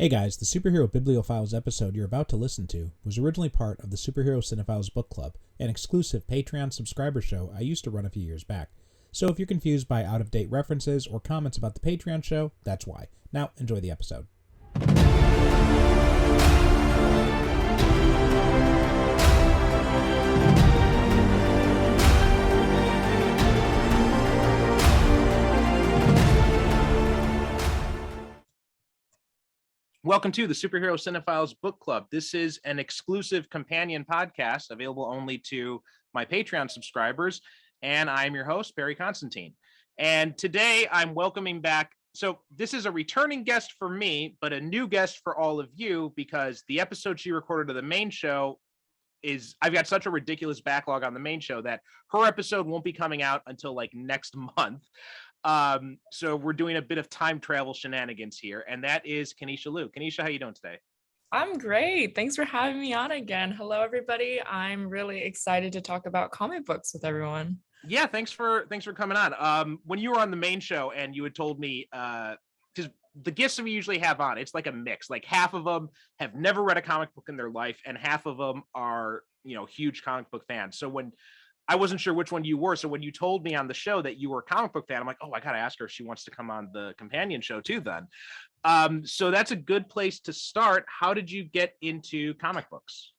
Hey guys, the Superhero Bibliophiles episode you're about to listen to was originally part of the Superhero Cinephiles Book Club, an exclusive Patreon subscriber show I used to run a few years back. So if you're confused by out-of-date references or comments about the Patreon show, that's why. Now, enjoy the episode. Welcome to the Superhero Cinephiles Book Club. This is an exclusive companion podcast available only to my Patreon subscribers, and I'm your host, Barry Constantine. And today I'm welcoming back, so this is a returning guest for me, but a new guest for all of you, because the episode she recorded of the main show is, I've got such a ridiculous backlog on the main show that her episode won't be coming out until like next month. So we're doing a bit of time travel shenanigans here, and that is Kenesha Liu. Kenesha, how you doing today? I'm great. Thanks for having me on again. Hello, everybody. I'm really excited to talk about comic books with everyone. Yeah, thanks for coming on. When you were on the main show and you had told me, because the guests that we usually have on, it's like a mix. Like half of them have never read a comic book in their life, and half of them are, huge comic book fans. So when I wasn't sure which one you were. So when you told me on the show that you were a comic book fan, I'm like, oh, I got to ask her if she wants to come on the companion show too then. So that's a good place to start. How did you get into comic books?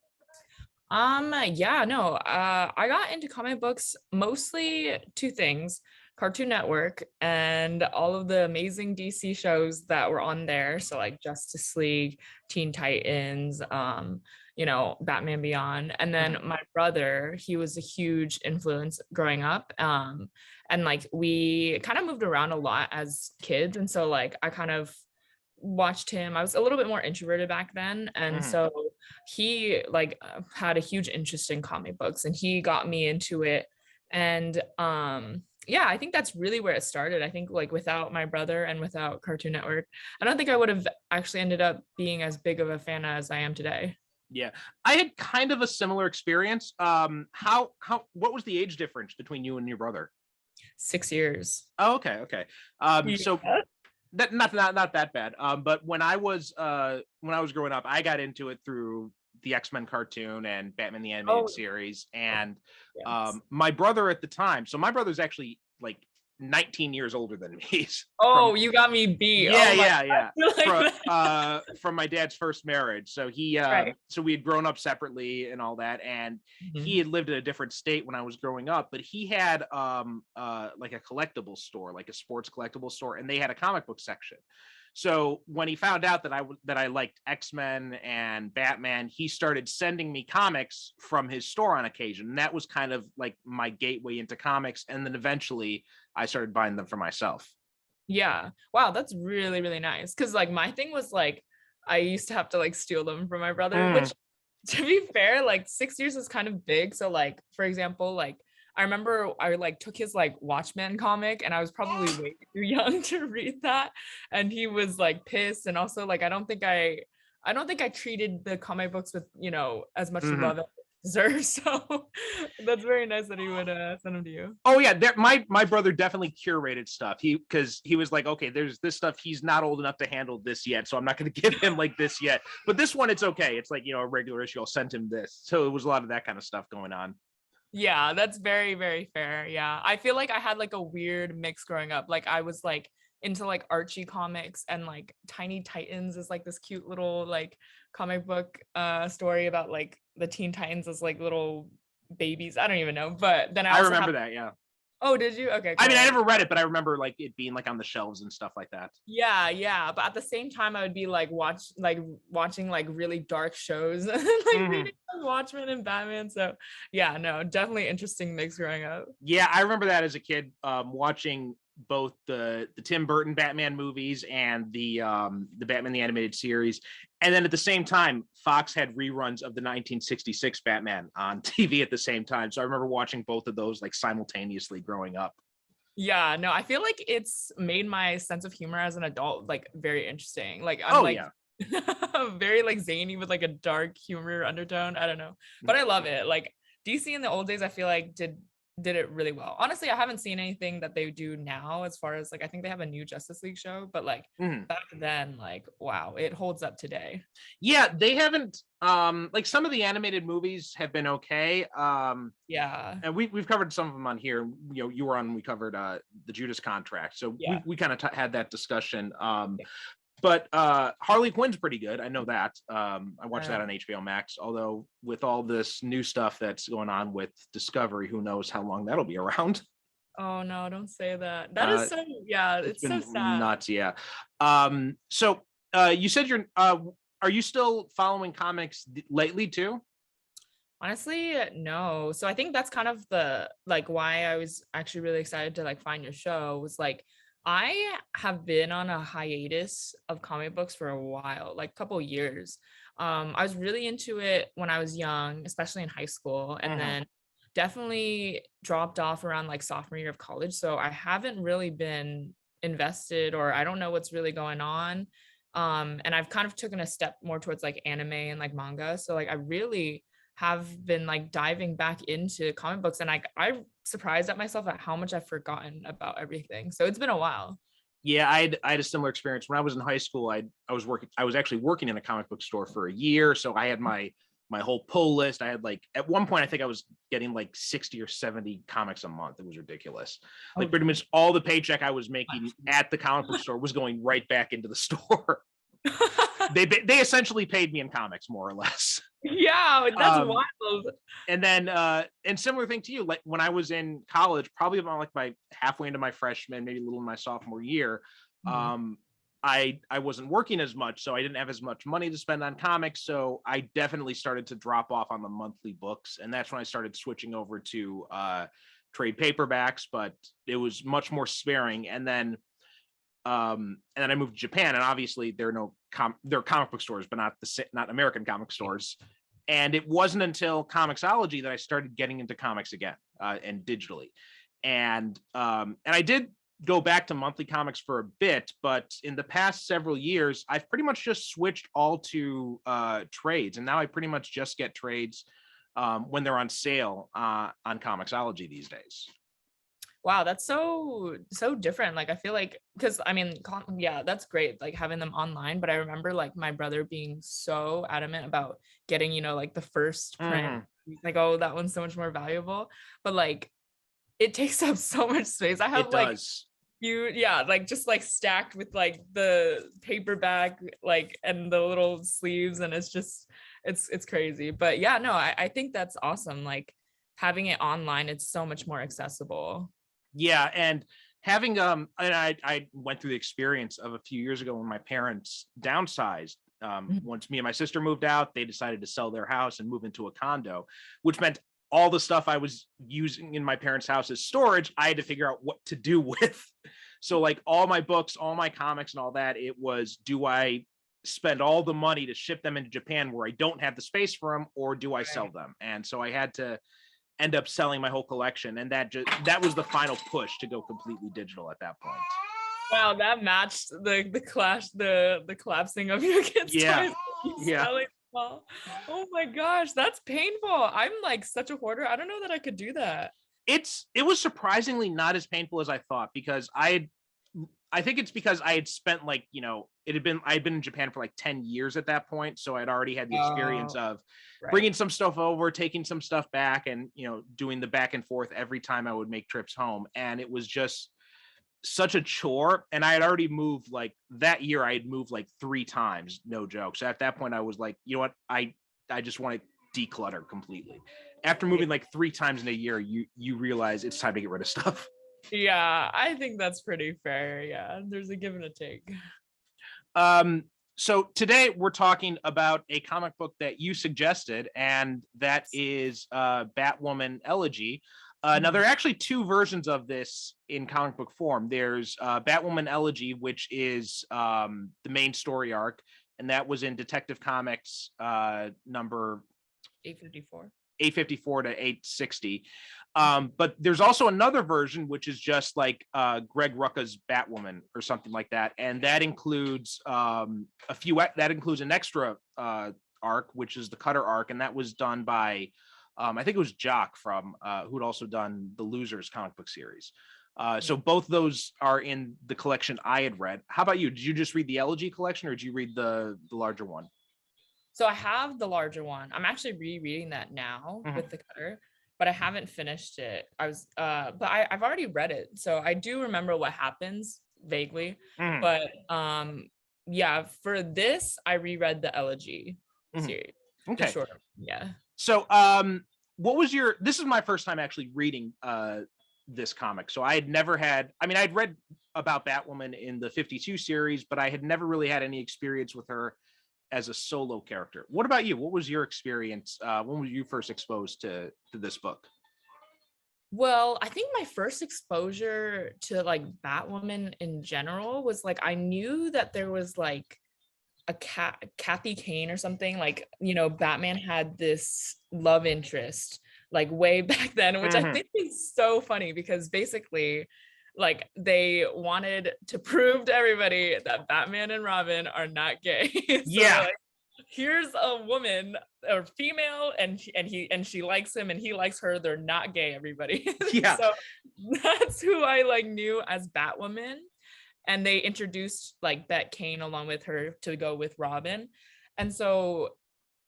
I got into comic books mostly two things: Cartoon Network and all of the amazing DC shows that were on there. So like Justice League, Teen Titans, Batman Beyond. And then my brother, he was a huge influence growing up. And like we kind of moved around a lot as kids. And so like I kind of watched him. I was a little bit more introverted back then. And so he like had a huge interest in comic books and he got me into it. And I think that's really where it started. I think like without my brother and without Cartoon Network, I don't think I would have actually ended up being as big of a fan as I am today. Yeah, I had kind of a similar experience. What was the age difference between you and your brother? 6 years. Oh, okay. So that not that bad. But when I was growing up, I got into it through the X-Men cartoon and Batman the Animated Series, and my brother at the time. So my brother's actually like 19 years older than me. You got me beat. Yeah. From my dad's first marriage. So so we had grown up separately and all that, and he had lived in a different state when I was growing up, but he had like a collectible store, like a sports collectible store, and they had a comic book section. So when he found out that I liked X-Men and Batman, he started sending me comics from his store on occasion. And that was kind of like my gateway into comics. And then eventually I started buying them for myself. Yeah. Wow, that's really, really nice. Because like my thing was like, I used to have to like steal them from my brother, which to be fair, like 6 years is kind of big. So like, for example, like I remember I like took his like Watchmen comic and I was probably way too young to read that. And he was like pissed. And also like, I don't think I treated the comic books with, as much love as it deserves. So that's very nice that he would send them to you. Oh yeah. My brother definitely curated stuff. Because he was like, okay, there's this stuff. He's not old enough to handle this yet. So I'm not going to give him like this yet, but this one, it's okay. It's like, a regular issue. I'll send him this. So it was a lot of that kind of stuff going on. Yeah, that's very, very fair. Yeah. I feel like I had like a weird mix growing up. Like I was like into like Archie comics, and like Tiny Titans is like this cute little like comic book story about like the Teen Titans as like little babies. I don't even know. But then I remember that, yeah. Oh, did you? Okay, cool. I mean, I never read it, but I remember like it being like on the shelves and stuff like that. Yeah. But at the same time, I would be like watching like really dark shows, like reading Watchmen and Batman. So yeah, no, definitely interesting mix growing up. Yeah, I remember that as a kid, watching both the Tim Burton Batman movies and the Batman the Animated Series. And then at the same time, Fox had reruns of the 1966 Batman on TV at the same time. So I remember watching both of those like simultaneously growing up. Yeah, no, I feel like it's made my sense of humor as an adult like very interesting. Like I'm very like zany with like a dark humor undertone. I don't know, but I love it. Like DC in the old days, I feel like did did it really well. Honestly, I haven't seen anything that they do now as far as like I think they have a new Justice League show, but like back then, like wow, it holds up today. Yeah, they haven't like some of the animated movies have been okay. Yeah. And we've covered some of them on here. You know, you were on, we covered the Judas Contract. So Yeah. we kind of had that discussion. But Harley Quinn's pretty good. I know that. I watched that on HBO Max. Although with all this new stuff that's going on with Discovery, who knows how long that'll be around. Oh no, don't say that. That is so it's so sad. Nuts, yeah. So you said you're are you still following comics lately too? Honestly, no. So I think that's kind of the like why I was actually really excited to like find your show was like I have been on a hiatus of comic books for a while, like a couple years. I was really into it when I was young, especially in high school, and then definitely dropped off around like sophomore year of college. So I haven't really been invested, or I don't know what's really going on. And I've kind of taken a step more towards like anime and like manga. So like I really have been like diving back into comic books, and like I'm surprised at myself at how much I've forgotten about everything. So it's been a while. Yeah, I had a similar experience when I was in high school. I was actually working in a comic book store for a year, so I had my whole pull list. I had like at one point I think I was getting like 60 or 70 comics a month. It was ridiculous. Like pretty much all the paycheck I was making at the comic book store was going right back into the store. They essentially paid me in comics, more or less. Yeah, that's wild. And then and similar thing to you, like when I was in college, probably about like my halfway into my freshman, maybe a little in my sophomore year, I wasn't working as much, so I didn't have as much money to spend on comics. So I definitely started to drop off on the monthly books, and that's when I started switching over to trade paperbacks. But it was much more sparing. And then I moved to Japan, and obviously there are comic book stores, but not American comic stores. And it wasn't until Comixology that I started getting into comics again, and digitally. And I did go back to monthly comics for a bit, but in the past several years, I've pretty much just switched all to trades, and now I pretty much just get trades when they're on sale on Comixology these days. Wow, that's so different. Like I feel like, because I mean, yeah, that's great, like having them online, but I remember like my brother being so adamant about getting, you know, like the first print. Like, oh, that one's so much more valuable, but like it takes up so much space. I have like just like stacked with like the paperback like and the little sleeves, and it's just it's crazy. But yeah, no, I think that's awesome. Like having it online, it's so much more accessible. Yeah, and having and I went through the experience of a few years ago when my parents downsized. Once me and my sister moved out, they decided to sell their house and move into a condo, which meant all the stuff I was using in my parents' house as storage, I had to figure out what to do with. So like all my books, all my comics and all that, it was, do I spend all the money to ship them into Japan where I don't have the space for them, or do I sell them? And so I had to end up selling my whole collection, and that was the final push to go completely digital at that point. Wow, that matched the collapsing of your kids' toys. Yeah. Oh my gosh, that's painful. I'm like such a hoarder. I don't know that I could do that. It was surprisingly not as painful as I thought, because I think it's because I had spent like, you know, I'd been in Japan for like 10 years at that point. So I'd already had the experience of bringing some stuff over, taking some stuff back, and, you know, doing the back and forth every time I would make trips home. And it was just such a chore. And I had already moved, like that year I had moved like 3 times, no joke. So at that point I was like, you know what, I just want to declutter completely. After moving like 3 times in a year, you realize it's time to get rid of stuff. Yeah, I think that's pretty fair. Yeah, there's a give and a take. So today we're talking about a comic book that you suggested, and that is Batwoman Elegy. Now there are actually 2 versions of this in comic book form. There's Batwoman Elegy, which is the main story arc, and that was in Detective Comics number 854 to 860. But there's also another version, which is just like Greg Rucka's Batwoman or something like that, and that includes an extra arc, which is the Cutter arc, and that was done by I think it was Jock from who'd also done the Losers comic book series. So both those are in the collection I had read. How about you? Did you just read the Elegy collection, or did you read the larger one? So I have the larger one. I'm actually rereading that now with the cutter, but I haven't finished it. I've already read it, so I do remember what happens vaguely. But yeah, for this, I reread the Elegy series. Okay. The short, yeah. So what was your? This is my first time actually reading this comic. So I had never had. I mean, I'd read about Batwoman in the 52 series, but I had never really had any experience with her as a solo character. What about you? What was your experience? When were you first exposed to this book? Well, I think my first exposure to like Batwoman in general was like I knew that there was like a Kathy Kane or something, like, you know, Batman had this love interest like way back then, which I think is so funny because basically like they wanted to prove to everybody that Batman and Robin are not gay. So Yeah. like, here's a woman or female and she likes him and he likes her, they're not gay, everybody. Yeah. So that's who I like knew as Batwoman. And they introduced like Bet Kane along with her to go with Robin. And so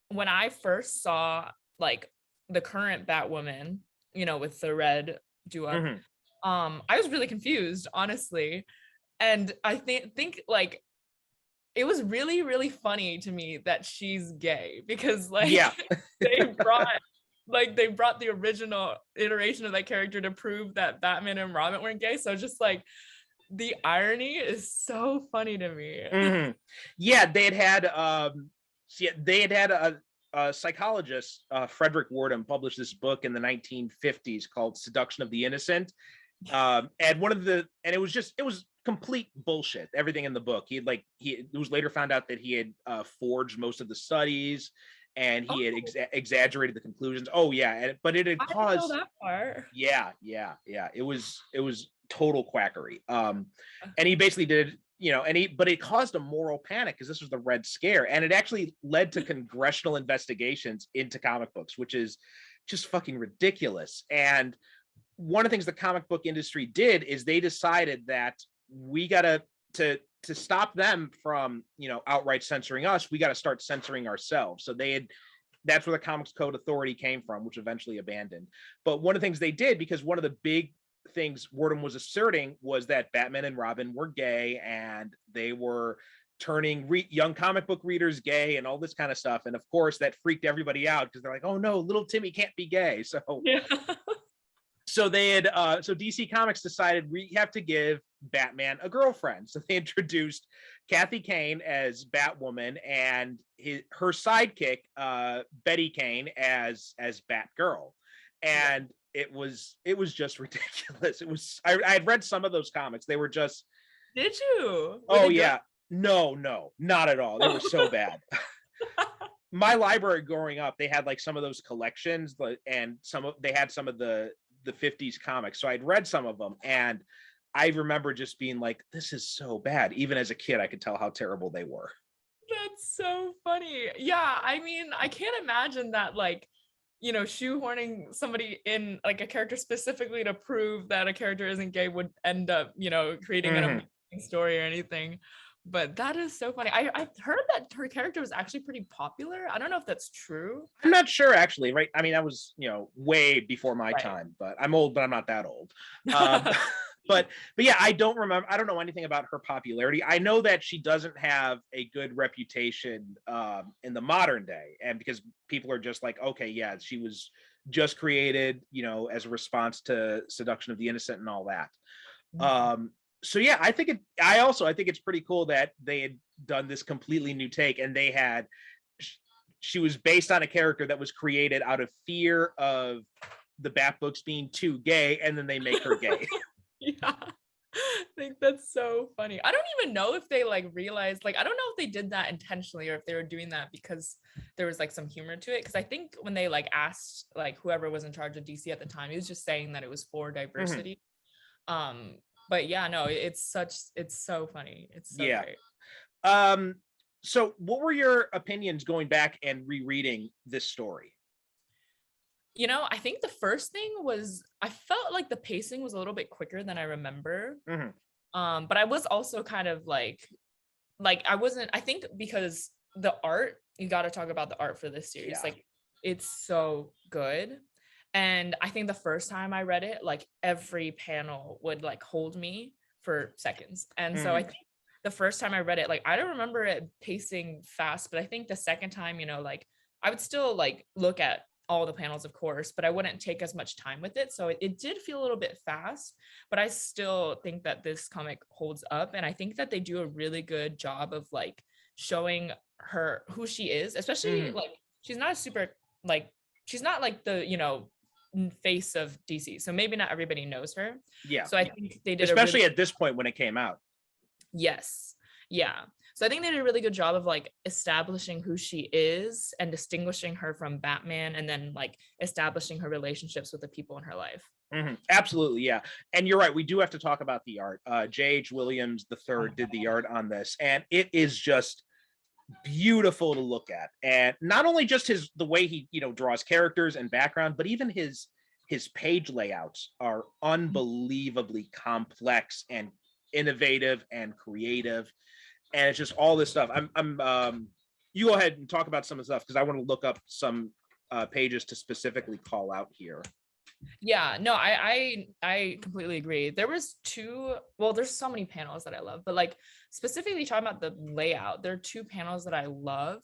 when I first saw like the current Batwoman, you know, with the red do-up, I was really confused, honestly. And I think like it was really, really funny to me that she's gay because like they brought the original iteration of that character to prove that Batman and Robin weren't gay. So just like the irony is so funny to me. Yeah, they had a psychologist, Frederick Wardham, published this book in the 1950s called Seduction of the Innocent. And it was complete bullshit, everything in the book. It was later found out that he had forged most of the studies and he had exaggerated the conclusions. But it had caused, I didn't know that part. Yeah. It was total quackery. And he basically did, but it caused a moral panic because this was the Red Scare, and it actually led to congressional investigations into comic books, which is just fucking ridiculous. And one of the things the comic book industry did is they decided that we gotta to stop them from, outright censoring us, we got to start censoring ourselves. So that's where the Comics Code Authority came from, which eventually abandoned. But one of the things they did, because one of the big things Wardham was asserting was that Batman and Robin were gay and they were turning young comic book readers gay and all this kind of stuff. And of course that freaked everybody out because they're like, oh no, little Timmy can't be gay. So so they had so DC Comics decided we have to give Batman a girlfriend. So they introduced Kathy Kane as Batwoman and her sidekick Betty Kane as Batgirl. And it was just ridiculous. It was I had read some of those comics. They were just. Did you? Oh yeah. No, not at all. They were so bad. My library growing up, they had like some of those collections, and they had some of the 50s comics. So I'd read some of them, and I remember just being like, this is so bad. Even as a kid, I could tell how terrible they were. That's so funny. Yeah, I mean, I can't imagine that like, shoehorning somebody in like a character specifically to prove that a character isn't gay would end up, creating an amazing story or anything. But that is so funny. I heard that her character was actually pretty popular. I don't know if that's true. I'm not sure, actually. Right? I mean, that was, way before my time. But I'm old, but I'm not that old. But yeah, I don't know anything about her popularity. I know that she doesn't have a good reputation in the modern day, and because people are just like, okay, yeah, she was just created, as a response to Seduction of the Innocent and all that. So yeah, I think it's pretty cool that they had done this completely new take, and she was based on a character that was created out of fear of the Bat books being too gay, and then they make her gay. Yeah, I think that's so funny. I don't even know if they like realized, like, I don't know if they did that intentionally or if they were doing that because there was like some humor to it. Because I think when they like asked like whoever was in charge of DC at the time, he was just saying that it was for diversity. But yeah, no, it's so funny. It's so great. So what were your opinions going back and rereading this story? You know, I think the first thing was I felt like the pacing was a little bit quicker than I remember. Mhm. But I was also kind of like I wasn't, I think because the art, you got to talk about the art for this series. Yeah. Like it's so good. And I think the first time I read it, like every panel would like hold me for seconds. And so I Mhm. think the first time I read it, like I don't remember it pacing fast, but I think the second time, like I would still like look at all the panels, of course, but I wouldn't take as much time with it. So it did feel a little bit fast, but I still think that this comic holds up. And I think that they do a really good job of like showing her who she is, especially Mhm. like she's not a super like she's not like the face of DC. So maybe not everybody knows her. Yeah. So I think they did a Especially really at this point when it came out. yes. Yeah. So I think they did a really good job of like establishing who she is and distinguishing her from Batman and then like establishing her relationships with the people in her life. Absolutely, yeah. And you're right. We do have to talk about the art. J.H. Williams Oh, III did the art on this, and it is just beautiful to look at. And not only just the way he draws characters and background, but even his page layouts are unbelievably complex and innovative and creative. And it's just all this stuff. I'm you go ahead and talk about some of the stuff because I want to look up some pages to specifically call out here. yeah, no, I completely agree. There was two, well, there's so many panels that I love, but like specifically talking about the layout, there are two panels that I love.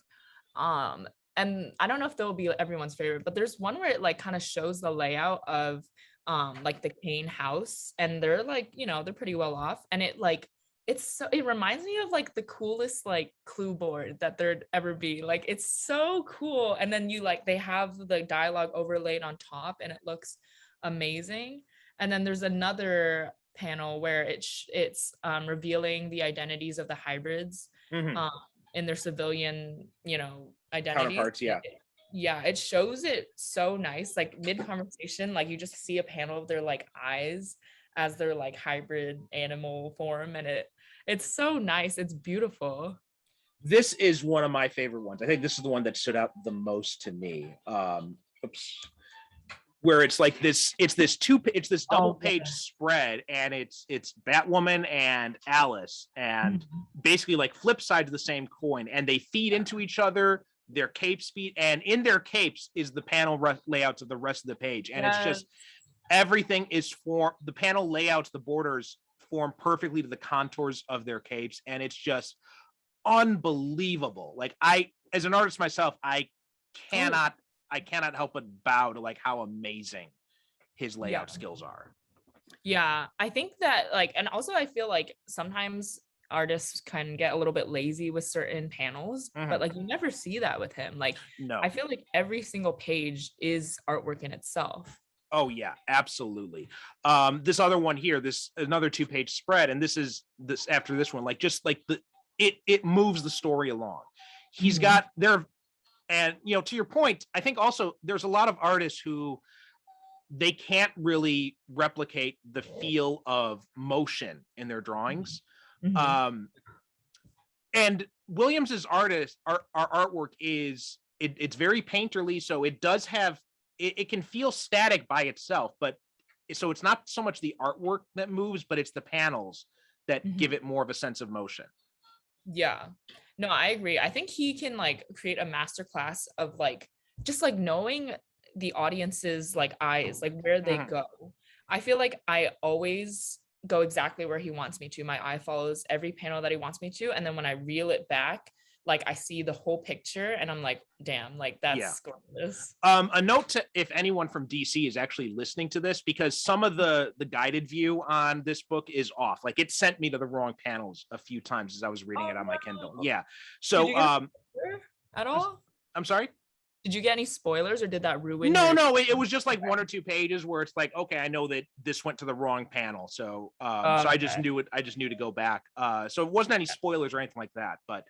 Um, and I don't know if they'll be everyone's favorite, but there's one where it like kind of shows the layout of like the Kane house, and they're like, they're pretty well off. And it like it reminds me of like the coolest like clue board that there'd ever be. Like it's so cool. And then they have the dialogue overlaid on top and it looks amazing. And then there's another panel where it's revealing the identities of the hybrids Mm-hmm. um, in their civilian, identities. Counterparts, yeah. Yeah, it shows it so nice. Like mid conversation, like you just see a panel of their like eyes as their like hybrid animal form, and it's so nice. It's beautiful. This is one of my favorite ones. I think this is the one that stood out the most to me. Where it's like this, it's this double page spread, and it's Batwoman and Alice, and basically like flip sides of the same coin, and they feed into each other. Their capes feed, and in their capes is the panel layouts of the rest of the page, and it's just everything is the panel layouts, the borders form perfectly to the contours of their capes, and it's just unbelievable. Like as an artist myself, I cannot help but bow to like how amazing his layout skills are. Yeah, I think that like, and also I feel like sometimes artists can get a little bit lazy with certain panels, but like you never see that with him. Like, no, I feel like every single page is artwork in itself. Oh yeah, absolutely. This other one here, this another 2-page spread, and this after this one, like just like it moves the story along. He's got there, and to your point, I think also there's a lot of artists who they can't really replicate the feel of motion in their drawings. And Williams's our artwork is it's very painterly, so it does have it can feel static by itself, but so it's not so much the artwork that moves, but it's the panels that give it more of a sense of motion. Yeah, no, I agree. I think he can like create a masterclass of like just like knowing the audience's like eyes, like where they go. I feel like I always go exactly where he wants me to. My eye follows every panel that he wants me to, and then when I reel it back, like I see the whole picture and I'm like, damn, like that's gorgeous. A note to if anyone from DC is actually listening to this, because some of the guided view on this book is off. Like it sent me to the wrong panels a few times as I was reading it on my Kindle. Yeah. So at all? I'm sorry? Did you get any spoilers, or did that ruin? No, it was just like 1 or 2 pages where it's like, okay, I know that this went to the wrong panel. So so I just knew it. I just knew to go back. So it wasn't any spoilers or anything like that. But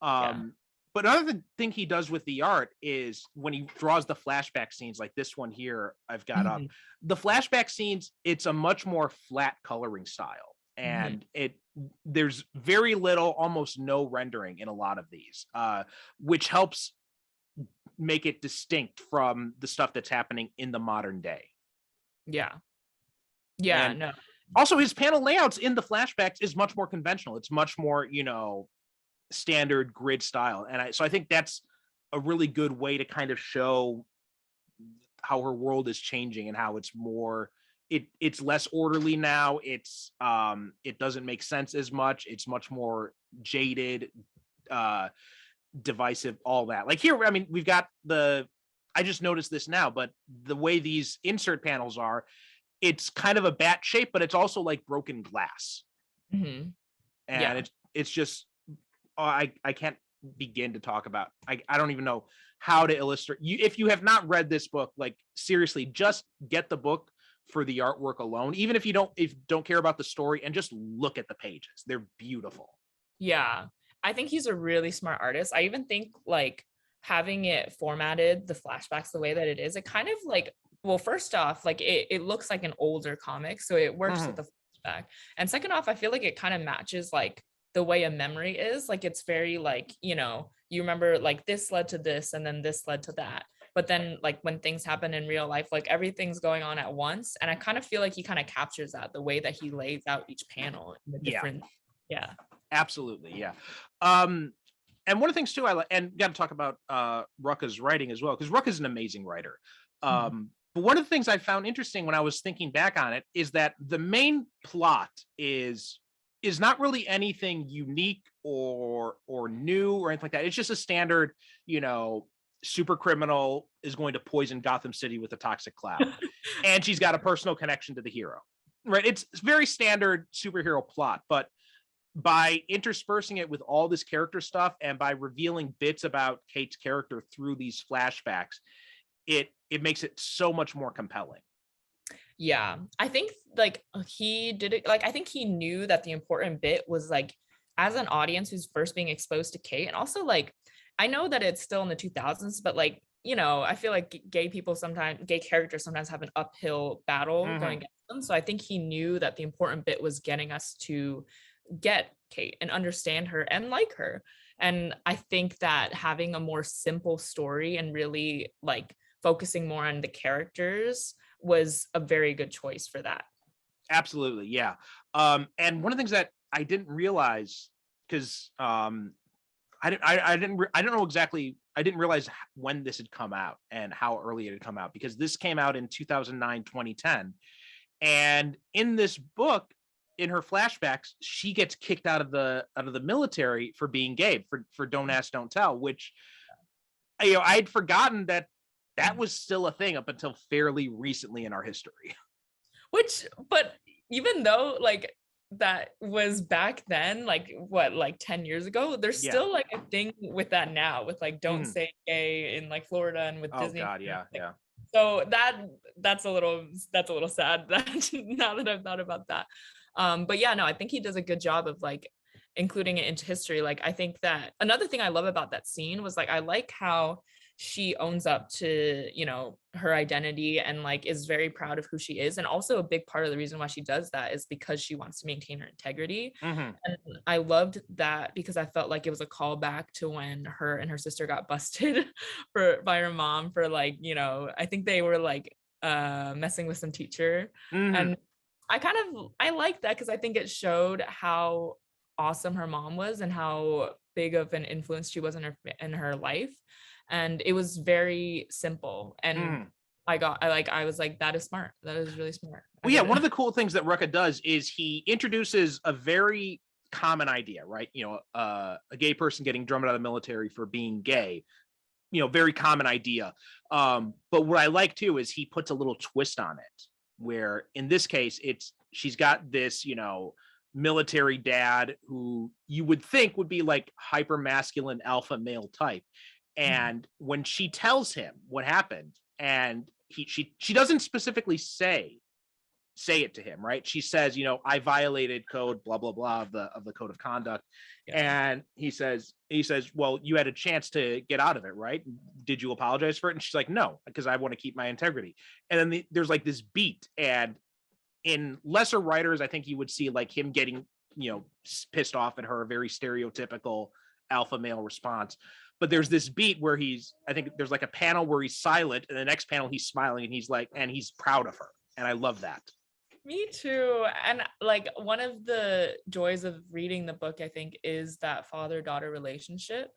but another thing he does with the art is when he draws the flashback scenes, like this one here I've got up. The flashback scenes, it's a much more flat coloring style. And there's very little, almost no rendering in a lot of these, which helps make it distinct from the stuff that's happening in the modern day. Yeah. And No. also his panel layouts in the flashbacks is much more conventional. It's much more, standard grid style. And so I think that's a really good way to kind of show how her world is changing and how it's more, it's less orderly now. It doesn't make sense as much. It's much more jaded, divisive, all that. Like here, I mean, we've got I just noticed this now, but the way these insert panels are, it's kind of a bat shape, but it's also like broken glass. Mm-hmm. And it's just, I can't begin to talk about. I don't even know how to illustrate. If you have not read this book, like seriously, just get the book for the artwork alone. Even if you don't care about the story, and just look at the pages. They're beautiful. Yeah, I think he's a really smart artist. I even think like having it formatted, the flashbacks the way that it is, it kind of like, well, first off, like it looks like an older comic, so it works with the flashback. And second off, I feel like it kind of matches like the way a memory is. Like it's very like, you remember like this led to this and then this led to that. But then like when things happen in real life, like everything's going on at once. And I kind of feel like he kind of captures that, the way that he lays out each panel in the different. Yeah. Absolutely. Yeah. And one of the things too, I like, and got to talk about Rucka's writing as well, because Rucka's an amazing writer. But one of the things I found interesting when I was thinking back on it is that the main plot is not really anything unique or new or anything like that. It's just a standard, super criminal is going to poison Gotham City with a toxic cloud. And she's got a personal connection to the hero, right? It's very standard superhero plot, but by interspersing it with all this character stuff and by revealing bits about Kate's character through these flashbacks, it makes it so much more compelling. Yeah, I think like he did it, like I think he knew that the important bit was like, as an audience who's first being exposed to Kate, and also like I know that it's still in the 2000s, but like, I feel like gay characters sometimes have an uphill battle going against them. So I think he knew that the important bit was getting us to get Kate and understand her and like her. And I think that having a more simple story and really like focusing more on the characters was a very good choice for that. Absolutely. Yeah. And one of the things that I didn't realize, because I don't know exactly. I didn't realize when this had come out and how early it had come out, because this came out in 2009, 2010. And in this book, in her flashbacks, she gets kicked out of the military for being gay, for Don't Ask, Don't Tell, which, I'd forgotten that was still a thing up until fairly recently in our history. But even though like that was back then, like what, like 10 years ago, there's still like a thing with that now, with like don't say gay in like Florida and with Disney. Oh God, yeah. So that's a little sad that now that I've thought about that. But yeah, no, I think he does a good job of like including it into history. Like I think that another thing I love about that scene was like, I like how she owns up to, her identity and like is very proud of who she is. And also a big part of the reason why she does that is because she wants to maintain her integrity. And I loved that because I felt like it was a callback to when her and her sister got busted by her mom for like, I think they were like messing with some teacher. And I like that because I think it showed how awesome her mom was and how big of an influence she was in her life. And it was very simple. And I was like, that is smart. That is really smart. Well, yeah, one of the cool things that Rucka does is he introduces a very common idea, right? A gay person getting drummed out of the military for being gay, very common idea. But what I like too is he puts a little twist on it, where in this case, she's got this, military dad who you would think would be like hyper masculine alpha male type. And when she tells him what happened, and she doesn't specifically say it to him, right? She says, I violated code, blah, blah, blah, of the code of conduct. Yeah. And he says, well, you had a chance to get out of it, right? Did you apologize for it? And she's like, no, because I want to keep my integrity. And then there's like this beat. And in lesser writers, I think you would see like him getting, pissed off at her, a very stereotypical alpha male response. but there's this beat where I think there's like a panel where he's silent, and the next panel he's smiling, and he's proud of her. And I love that. Me too. And like one of the joys of reading the book, I think, is that father-daughter relationship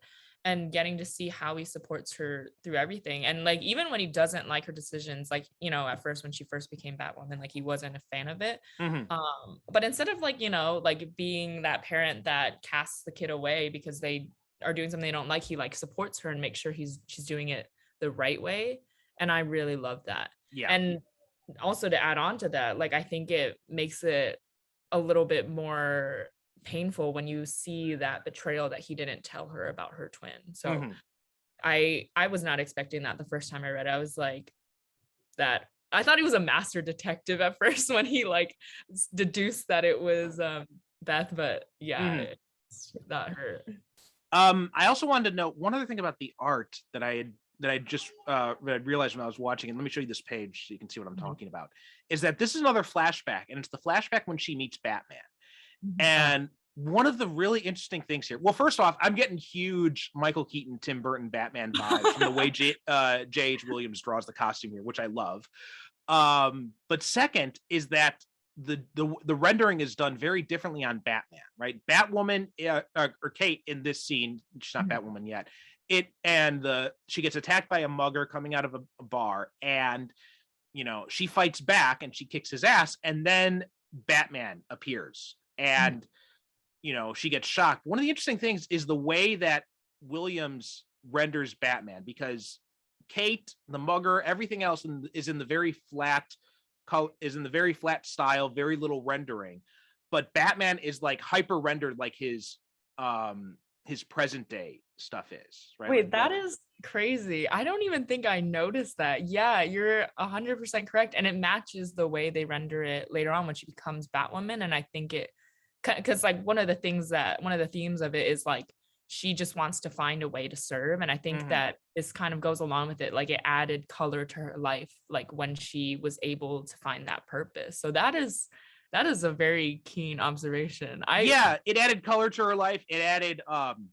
and getting to see how he supports her through everything. And like even when he doesn't like her decisions, like, you know, at first when she first became Batwoman, like he wasn't a fan of it. But instead of like, you know, like being that parent that casts the kid away because they are doing something they don't like, he like supports her and makes sure she's doing it the right way. And I really love that. Yeah. And also to add on to that, like I think it makes it a little bit more painful when you see that betrayal that he didn't tell her about her twin. So I was not expecting that the first time I read it. I was like, that I thought he was a master detective at first when he like deduced that it was Beth, but yeah, that hurt. I also wanted to note one other thing about the art that I just realized when I was watching it. Let me show you this page so you can see what I'm talking about. Is that this is another flashback, and it's the flashback when she meets Batman. And one of the really interesting things here, well, first off, I'm getting huge Michael Keaton, Tim Burton Batman vibes from the way J.H. Williams draws the costume here, which I love. But second is that the rendering is done very differently on Batman, right? Batwoman or Kate in this scene, she's not Batwoman yet. She gets attacked by a mugger coming out of a bar, and you know she fights back and she kicks his ass, and then Batman appears, and you know she gets shocked. One of the interesting things is the way that Williams renders Batman, because Kate, the mugger, everything else is in the very flat style, very little rendering, but Batman is like hyper rendered, like his present day stuff is, right? Wait, like that is crazy. I don't even think I noticed that. Yeah, you're 100% correct, and it matches the way they render it later on when she becomes Batwoman. And I think it, because like one of the themes of it is like she just wants to find a way to serve, and I think that this kind of goes along with it. Like it added color to her life, like when she was able to find that purpose. So that is a very keen observation. It added color to her life. It added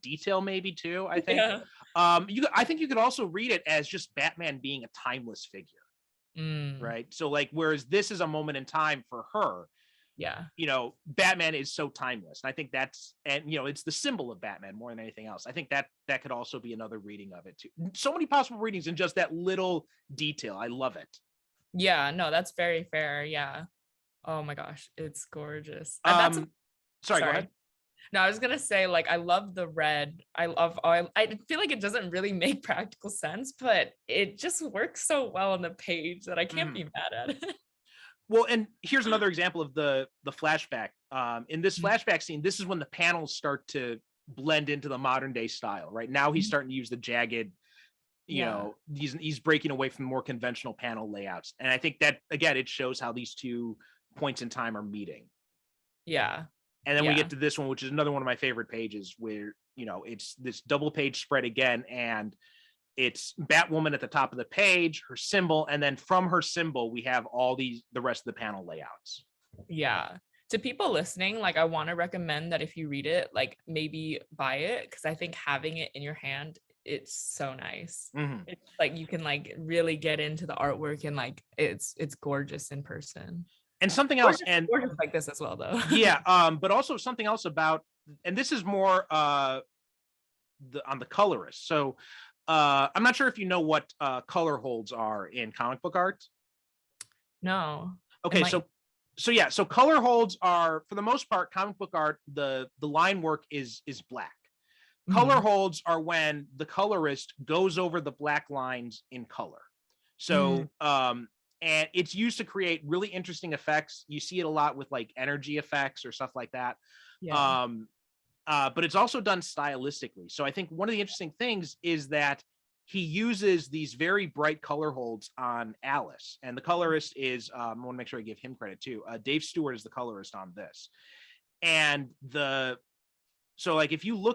detail maybe too, I think. Yeah. I think you could also read it as just Batman being a timeless figure, right? So like, whereas this is a moment in time for her, you know, Batman is so timeless. And I think it's the symbol of Batman more than anything else. I think that could also be another reading of it too. So many possible readings in just that little detail. I love it. Yeah, no, that's very fair. Yeah. Oh my gosh, it's gorgeous. Go ahead. No, I was gonna say, like, I love the red. I feel like it doesn't really make practical sense, but it just works so well on the page that I can't be mad at it. Well, and here's another example of the flashback. In this flashback scene, this is when the panels start to blend into the modern day style. Right now, he's starting to use the jagged. You know, he's breaking away from more conventional panel layouts, and I think that again, it shows how these two points in time are meeting. Yeah. And then we get to this one, which is another one of my favorite pages, where you know it's this double page spread again, and it's Batwoman at the top of the page, her symbol, and then from her symbol we have all the rest of the panel layouts. Yeah. To people listening, like I want to recommend that if you read it, like maybe buy it, because I think having it in your hand, it's so nice. It's like you can like really get into the artwork, and like it's gorgeous in person. And something else, and gorgeous like this as well, though. But also something else about, and this is more on the colorist. So I'm not sure if you know what color holds are in comic book art. No. Okay, so color holds are, for the most part, comic book art, the line work is black. Color holds are when the colorist goes over the black lines in color. So and it's used to create really interesting effects. You see it a lot with like energy effects or stuff like that. But it's also done stylistically. So I think one of the interesting things is that he uses these very bright color holds on Alice. And the colorist is, I want to make sure I give him credit too. Dave Stewart is the colorist on this. And so like if you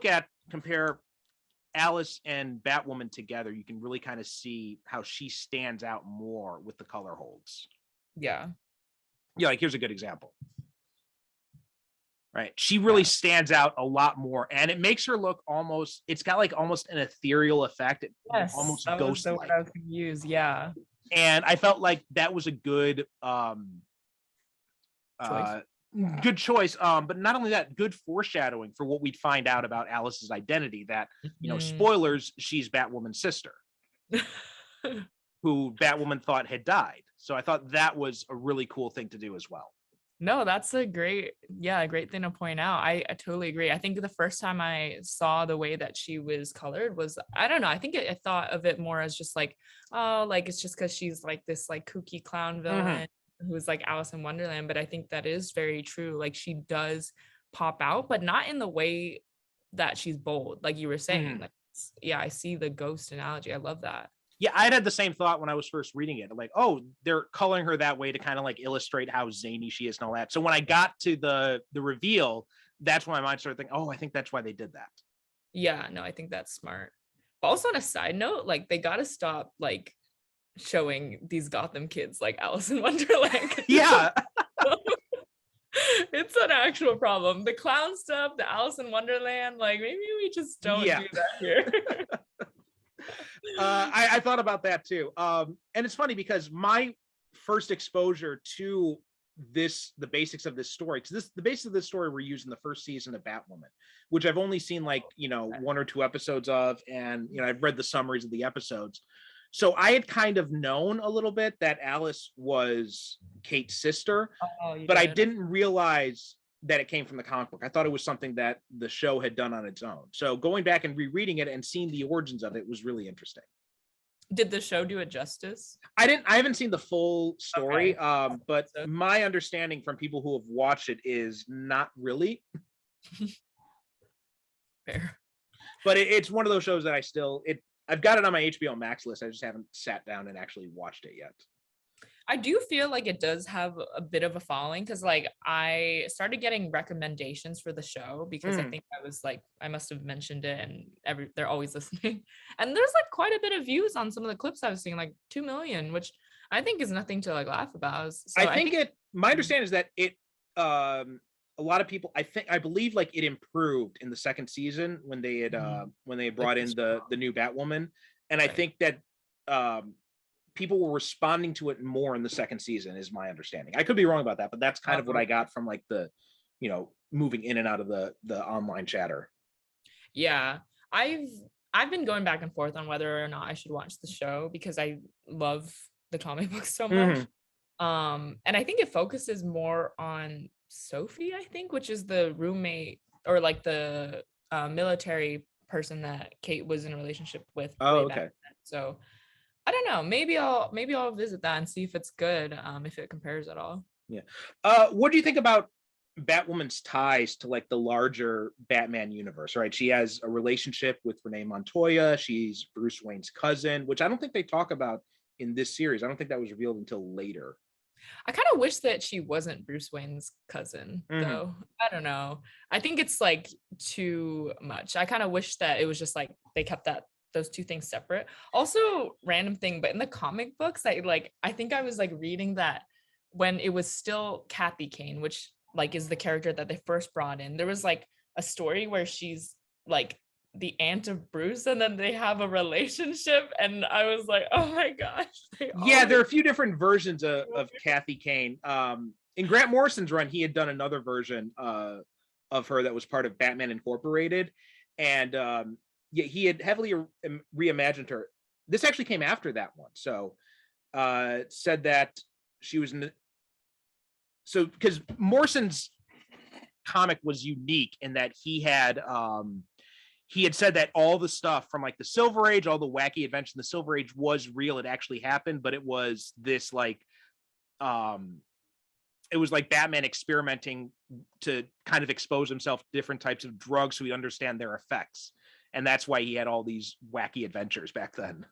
compare Alice and Batwoman together, you can really kind of see how she stands out more with the color holds. Yeah, like here's a good example. Right. She really stands out a lot more, and it makes her look almost, it's got like almost an ethereal effect. Yes, Almost that was the ghost-like. word I was going to use. Yeah. And I felt like that was a good Choice. good choice. But not only that, good foreshadowing for what we'd find out about Alice's identity, that, spoilers, she's Batwoman's sister, who Batwoman thought had died. So I thought that was a really cool thing to do as well. No, that's a great thing to point out. I totally agree. I think the first time I saw the way that she was colored was, I don't know, I think I thought of it more as just like, oh, like it's just because she's like this like kooky clown villain who's like Alice in Wonderland. But I think that is very true. Like she does pop out, but not in the way that she's bold, like you were saying. Like, yeah, I see the ghost analogy. I love that. Yeah, I had the same thought when I was first reading it. Like, oh, they're coloring her that way to kind of like illustrate how zany she is and all that. So when I got to the reveal, that's when my mind started thinking, oh, I think that's why they did that. Yeah, no, I think that's smart. But also on a side note, like they got to stop like showing these Gotham kids like Alice in Wonderland. Yeah. It's an actual problem. The clown stuff, the Alice in Wonderland, like maybe we just don't do that here. I thought about that too. And it's funny because my first exposure to the basics of this story, because the basics of this story were used in the first season of Batwoman, which I've only seen like, one or two episodes of, and, I've read the summaries of the episodes. So I had kind of known a little bit that Alice was Kate's sister, but I didn't realize that it came from the comic book. I thought it was something that the show had done on its own. So going back and rereading it and seeing the origins of it was really interesting. Did the show do it justice? I haven't seen the full story, but my understanding from people who have watched it is not really. Fair. But it's one of those shows that I've got it on my HBO Max list. I just haven't sat down and actually watched it yet. I do feel like it does have a bit of a following, because like I started getting recommendations for the show because I think I must have mentioned it, and they're always listening. And there's like quite a bit of views on some of the clips I was seeing, like 2 million, which I think is nothing to like laugh about. So I think my understanding is that it a lot of people, I believe like it improved in the second season when they had brought in the new Batwoman, and I think that people were responding to it more in the second season, is my understanding. I could be wrong about that, but that's kind of what I got from like the, moving in and out of the online chatter. Yeah. I've been going back and forth on whether or not I should watch the show because I love the comic book so much. And I think it focuses more on Sophie, I think, which is the roommate or like the military person that Kate was in a relationship with. Oh, okay. So I don't know. Maybe I'll visit that and see if it's good, if it compares at all. Yeah. What do you think about Batwoman's ties to like the larger Batman universe? Right. She has a relationship with Renee Montoya. She's Bruce Wayne's cousin, which I don't think they talk about in this series. I don't think that was revealed until later. I kind of wish that she wasn't Bruce Wayne's cousin, though. I don't know. I think it's like too much. I kind of wish that it was just like they kept those two things separate. Also, random thing, but in the comic books, I think I was like reading that when it was still Kathy Kane, which like is the character that they first brought in, there was like a story where she's like the aunt of Bruce, and then they have a relationship, and I was like, oh my gosh. There are a few different versions of Kathy Kane. In Grant Morrison's run, he had done another version of her that was part of Batman Incorporated, and he had heavily reimagined her. This actually came after that one. So said that she was because Morrison's comic was unique in that he had said that all the stuff from like the Silver Age, all the wacky adventures in the Silver Age was real. It actually happened, but it was this like it was like Batman experimenting to kind of expose himself to different types of drugs so we understand their effects. And that's why he had all these wacky adventures back then.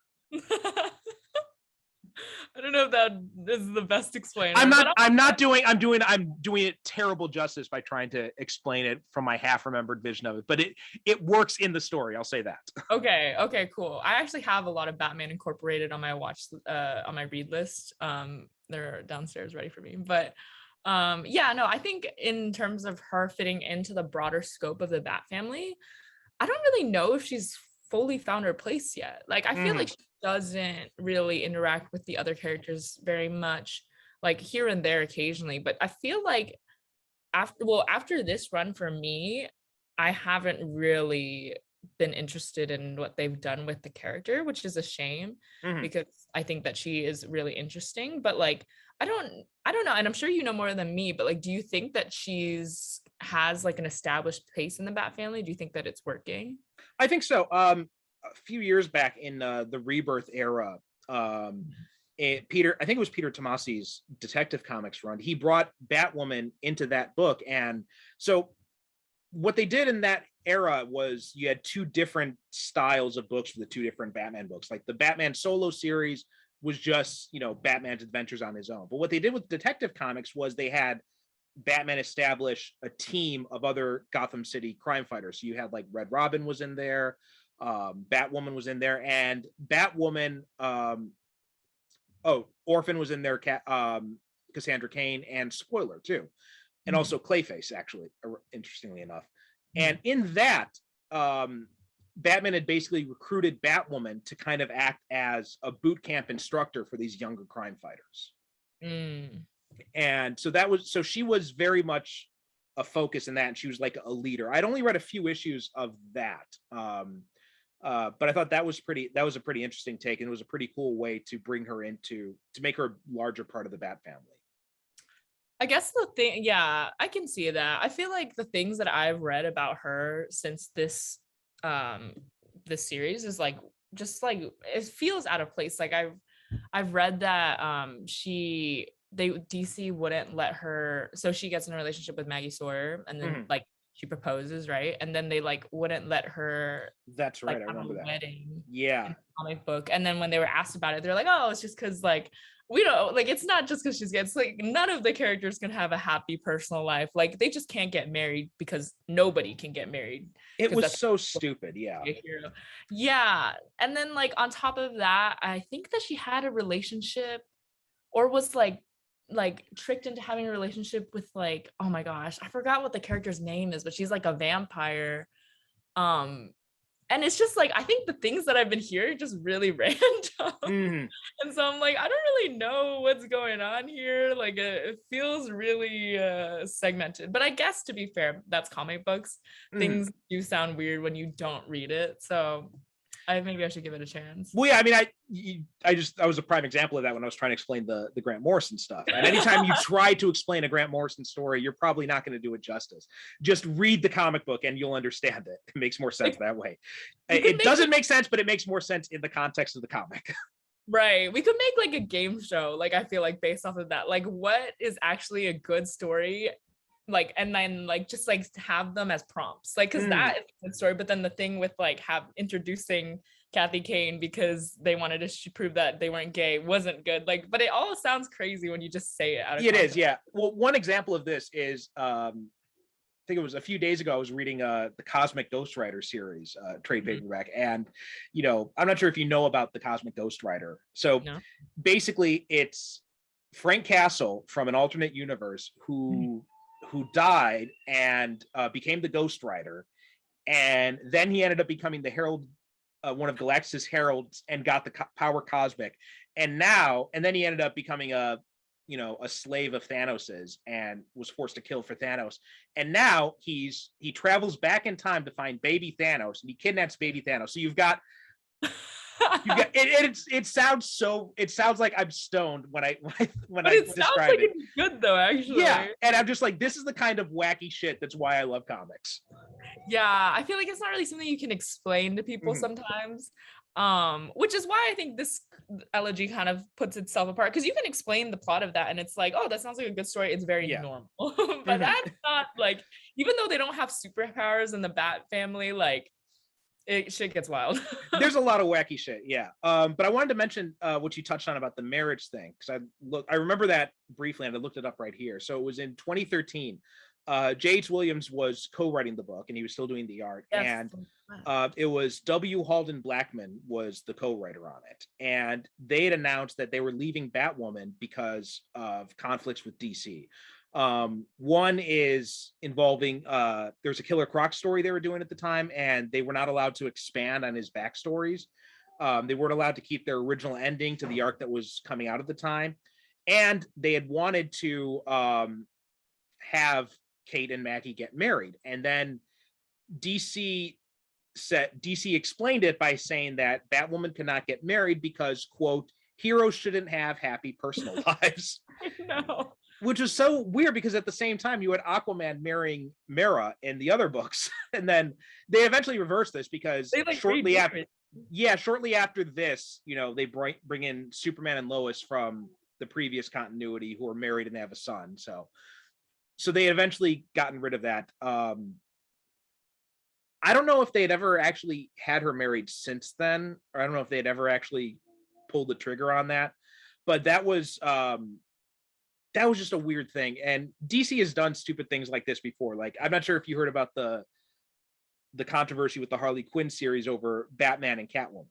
I don't know if that is the best explainer. I'm doing it terrible justice by trying to explain it from my half remembered vision of it, but it works in the story. I'll say that. Okay, cool. I actually have a lot of Batman Incorporated on my on my read list. They're downstairs ready for me, but Yeah, no, I think in terms of her fitting into the broader scope of the Bat family, I don't really know if she's fully found her place yet. Like, I feel like Mhm. she doesn't really interact with the other characters very much, like here and there occasionally. But I feel like after this run for me, I haven't really been interested in what they've done with the character, which is a shame Mhm. because I think that she is really interesting. But like, I don't know, and I'm sure you know more than me, but like, do you think that she's has like an established place in the Bat family? Do you think that it's working? I think so. A few years back in the Rebirth era, um, Peter, I think it was Peter Tomasi's Detective Comics run. He brought Batwoman into that book, and so what they did in that era was you had two different styles of books for the two different Batman books. Like the Batman solo series was just, Batman's adventures on his own. But what they did with Detective Comics was they had Batman establish a team of other Gotham City crime fighters. So you had like Red Robin was in there, Batwoman was in there, and Batwoman, Orphan was in there, Cassandra Cain, and Spoiler too, and Mhm, also Clayface, actually, interestingly enough. And mhm. in that, Batman had basically recruited Batwoman to kind of act as a boot camp instructor for these younger crime fighters. Mm. And so she was very much a focus in that, and she was like a leader. I'd only read a few issues of that. But I thought that was a pretty interesting take, and it was a pretty cool way to bring her to make her a larger part of the Bat family. I guess the thing, yeah, I can see that. I feel like the things that I've read about her since um this series is like just like it feels out of place. Like I've read that DC wouldn't let her, so she gets in a relationship with Maggie Sawyer and then Mhm. like she proposes, right? And then they like wouldn't let her That's like right. I have a remember that. wedding Yeah. in the comic book. And then when they were asked about it, they're like, oh, it's just because like we don't like it's not just because she's gay. It's like none of the characters can have a happy personal life. Like they just can't get married because nobody can get married It because was that's so stupid. Yeah. a hero. Yeah. And then like on top of that, I think that she had a relationship or was like tricked into having a relationship with like, oh my gosh, I forgot what the character's name is, but she's like a vampire. Um, and it's just like I think the things that I've been hearing just really random. Mhm. And so I'm like, I don't really know what's going on here. Like it feels really segmented. But I guess to be fair, that's comic books. Mhm. Things do sound weird when you don't read it. So maybe I should give it a chance. Well, yeah, I mean, I was a prime example of that when I was trying to explain the Grant Morrison stuff. And anytime you try to explain a Grant Morrison story, you're probably not going to do it justice. Just read the comic book and you'll understand it. It makes more sense Like that way. we could It make doesn't make sense, but it makes more sense in the context of the comic. right. We could make like a game show, like I feel like based off of that. Like what is actually a good story? Like and then like just like have them as prompts. Like because Mm. that is a good story, but then the thing with like have introducing Kathy Kane because they wanted to prove that they weren't gay wasn't good. Like, but it all sounds crazy when you just say it out of It is, context. yeah. Well, one example of this is I think it was a few days ago, I was reading the Cosmic Ghost Rider series, trade Mhm. paperback. And, I'm not sure if you know about the Cosmic Ghost Rider. So No. basically, it's Frank Castle from an alternate universe Mhm. who died and became the Ghost Rider. And then he ended up becoming the Herald, one of Galactus' heralds, and got the power cosmic. And then he ended up becoming a slave of Thanos's and was forced to kill for Thanos. And now he travels back in time to find baby Thanos, and he kidnaps baby Thanos. So it sounds like I'm stoned when I But it sounds describe like it. it's good though, Yeah, actually. and I'm just like, this is the kind of wacky shit that's why I love comics. Yeah, I feel like it's not really something you can explain to people Mhm. sometimes. Which is why I think this elegy kind of puts itself apart because you can explain the plot of that and it's like, oh, that sounds like a good story. It's very Yeah. normal. But Mhm. that's not like, even though they don't have superpowers in the Bat family, like it shit gets wild. There's a lot of wacky shit, yeah. But I wanted to mention what you touched on about the marriage thing, because I remember that briefly, and I looked it up right here. So it was in 2013. J.H. Williams was co-writing the book, and he was still doing the art. Yes. And it was W. Halden Blackman was the co-writer on it, and they had announced that they were leaving Batwoman because of conflicts with DC. One is involving there's a Killer Croc story they were doing at the time, and they were not allowed to expand on his backstories. They weren't allowed to keep their original ending to the arc that was coming out at the time, and they had wanted to have Kate and Maggie get married, and then DC explained it by saying that Batwoman cannot get married because, quote, heroes shouldn't have happy personal lives. No. Which was so weird because at the same time you had Aquaman marrying Mera in the other books, and then they eventually reversed this because shortly after this, they bring in Superman and Lois from the previous continuity who are married and they have a son. So they eventually gotten rid of that. I don't know if they had ever actually had her married since then, or I don't know if they had ever actually pulled the trigger on that, but that was just a weird thing. And DC has done stupid things like this before. Like, I'm not sure if you heard about the controversy with the Harley Quinn series over Batman and Catwoman.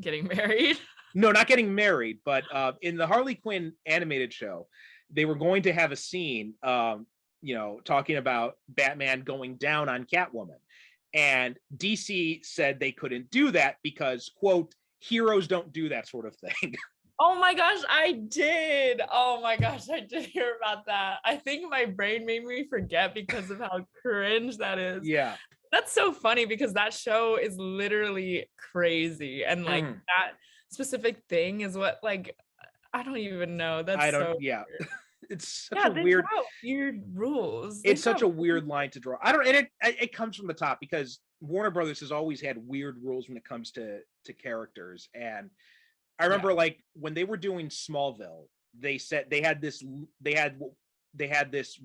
Getting married? No, not getting married, but in the Harley Quinn animated show, they were going to have a scene, talking about Batman going down on Catwoman. And DC said they couldn't do that because, quote, heroes don't do that sort of thing. Oh my gosh, I did. Oh my gosh, I did hear about that. I think my brain made me forget because of how cringe that is. Yeah. That's so funny because that show is literally crazy. And like that specific thing is what, like, I don't even know. Yeah. It's such a weird rules. It's such a weird line to draw. And it comes from the top because Warner Brothers has always had weird rules when it comes to characters. And I remember like when they were doing Smallville, they said they had this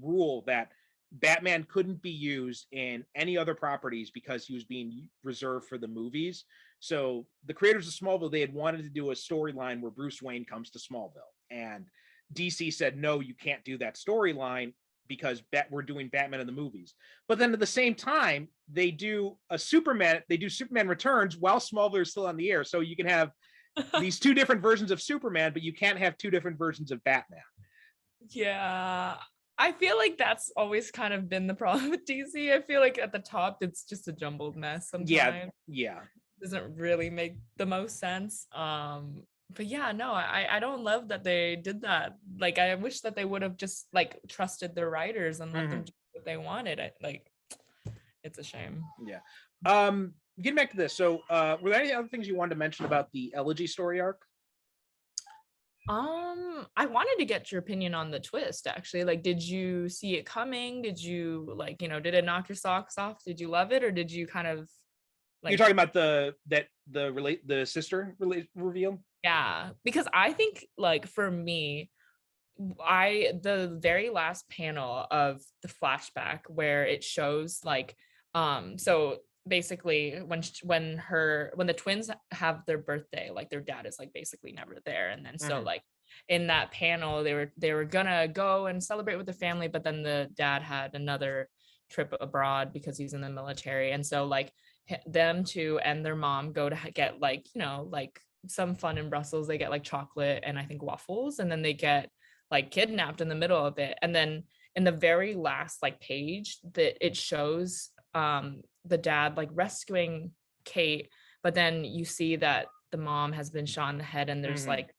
rule that Batman couldn't be used in any other properties because he was being reserved for the movies. So the creators of Smallville, they had wanted to do a storyline where Bruce Wayne comes to Smallville, and DC said, no, you can't do that storyline because we're doing Batman in the movies. But then at the same time, they do Superman Returns while Smallville is still on the air. So you can have these two different versions of Superman, but you can't have two different versions of Batman. Yeah. I feel like that's always kind of been the problem with DC. I feel like at the top, it's just a jumbled mess sometimes. Yeah. It doesn't really make the most sense. But yeah, no, I don't love that they did that. Like, I wish that they would have just like trusted their writers and let them do what they wanted. It's a shame. Yeah. Getting back to this. So were there any other things you wanted to mention about the Elegy story arc? I wanted to get your opinion on the twist, actually. Like, did you see it coming? Did you like, did it knock your socks off? Did you love it? Or did you kind of like... You're talking about the sister reveal? Yeah, because I think like for me, the very last panel of the flashback where it shows like, so basically when the twins have their birthday, like their dad is like basically never there, and then so like in that panel they were gonna go and celebrate with the family, but then the dad had another trip abroad because he's in the military, and so like them two and their mom go to get like like some fun in Brussels. They get like chocolate and I think waffles, and then they get like kidnapped in the middle of it, and then in the very last like page that it shows the dad like rescuing Kate, but then you see that the mom has been shot in the head, and there's like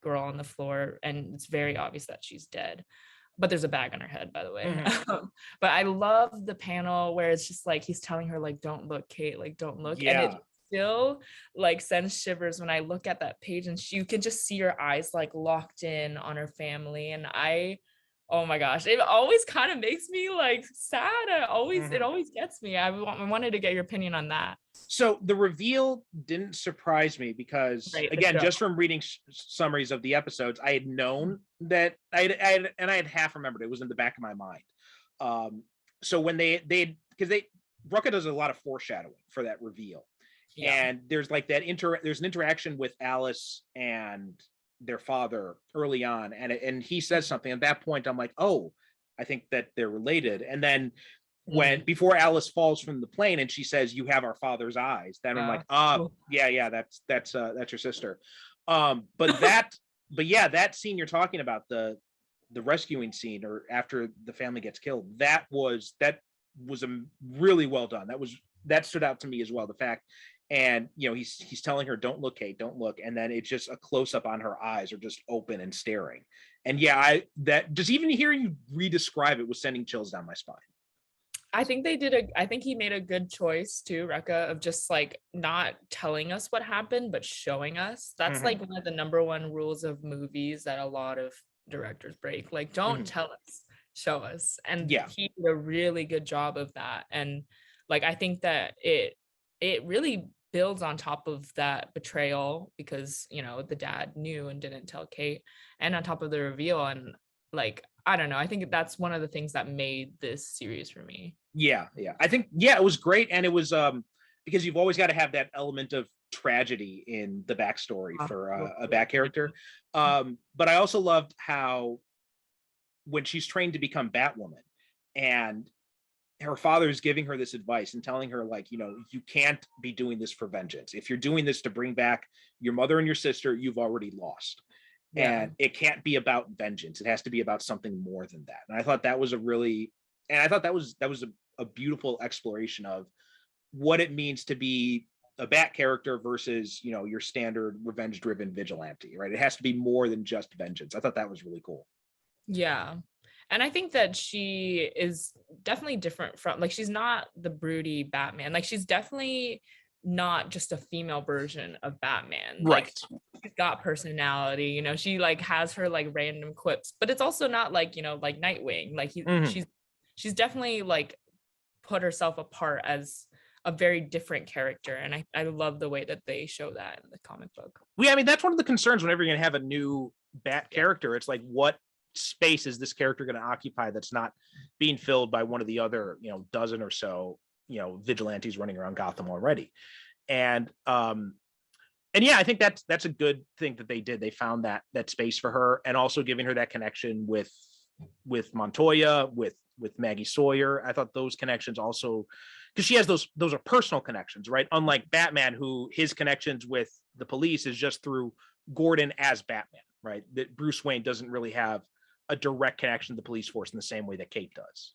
girl on the floor, and it's very obvious that she's dead, but there's a bag on her head, by the way. But I love the panel where it's just like he's telling her like, don't look, Kate, like don't look. And it still like sends shivers when I look at that page, and you can just see her eyes like locked in on her family. And oh my gosh, it always kind of makes me like sad. It always gets me. I wanted to get your opinion on that. So the reveal didn't surprise me because again, just from reading summaries of the episodes, I had known that I had half remembered. It was in the back of my mind. So when Rucka does a lot of foreshadowing for that reveal. Yeah. And there's like there's an interaction with Alice and their father early on, and he says something. At that point I'm like, oh, I think that they're related. And then before Alice falls from the plane and she says, you have our father's eyes, then I'm like, yeah, that's your sister. But that scene you're talking about, the the rescuing scene, or after the family gets killed, that was a really well done. That stood out to me as well. The fact, and he's telling her, "Don't look, Kate, don't look," and then it's just a close up on her eyes are just open and staring. And that just even hearing you re-describe it was sending chills down my spine. I think he made a good choice too, Rekka, of just like not telling us what happened, but showing us. That's like one of the number one rules of movies that a lot of directors break. Like, don't tell us, show us. And he did a really good job of that. And like, I think that it really builds on top of that betrayal, because the dad knew and didn't tell Kate, and on top of the reveal. And like, I don't know, I think that's one of the things that made this series for me. Yeah. I think it was great. And it was because you've always got to have that element of tragedy in the backstory for a back character. But I also loved how when she's trained to become Batwoman, and her father is giving her this advice and telling her, like, you can't be doing this for vengeance. If you're doing this to bring back your mother and your sister, you've already lost. And it can't be about vengeance. It has to be about something more than that. And I thought that was a beautiful exploration of what it means to be a Bat character versus, your standard revenge driven vigilante, right? It has to be more than just vengeance. I thought that was really cool. Yeah. And I think that she is definitely different from, like, she's not the broody Batman. Like, she's definitely not just a female version of Batman. Right. Like, she's got personality, she like has her like random quips, but it's also not like, like Nightwing. Like she's definitely like put herself apart as a very different character. And I love the way that they show that in the comic book. I mean, that's one of the concerns whenever you're going to have a new Bat character. It's like, what space is this character going to occupy that's not being filled by one of the other, dozen or so, vigilantes running around Gotham already. And yeah, I think that's a good thing that they did. They found that space for her, and also giving her that connection with Montoya, with Maggie Sawyer. I thought those connections also, because she has those are personal connections, right? Unlike Batman, who his connections with the police is just through Gordon as Batman, right? That Bruce Wayne doesn't really have a direct connection to the police force in the same way that Kate does.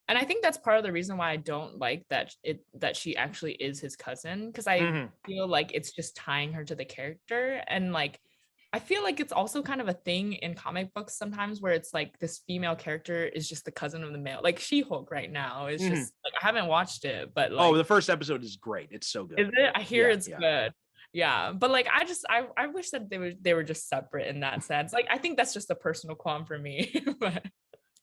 And I think that's part of the reason why I don't like that she actually is his cousin, because I feel like it's just tying her to the character. And like, I feel like it's also kind of a thing in comic books sometimes where it's like this female character is just the cousin of the male. Like She-Hulk right now is just like, I haven't watched it, but like, the first episode is great. It's so good. Is it? I hear it's good. Yeah, but like, I wish that they were just separate in that sense. Like, I think that's just a personal qualm for me. But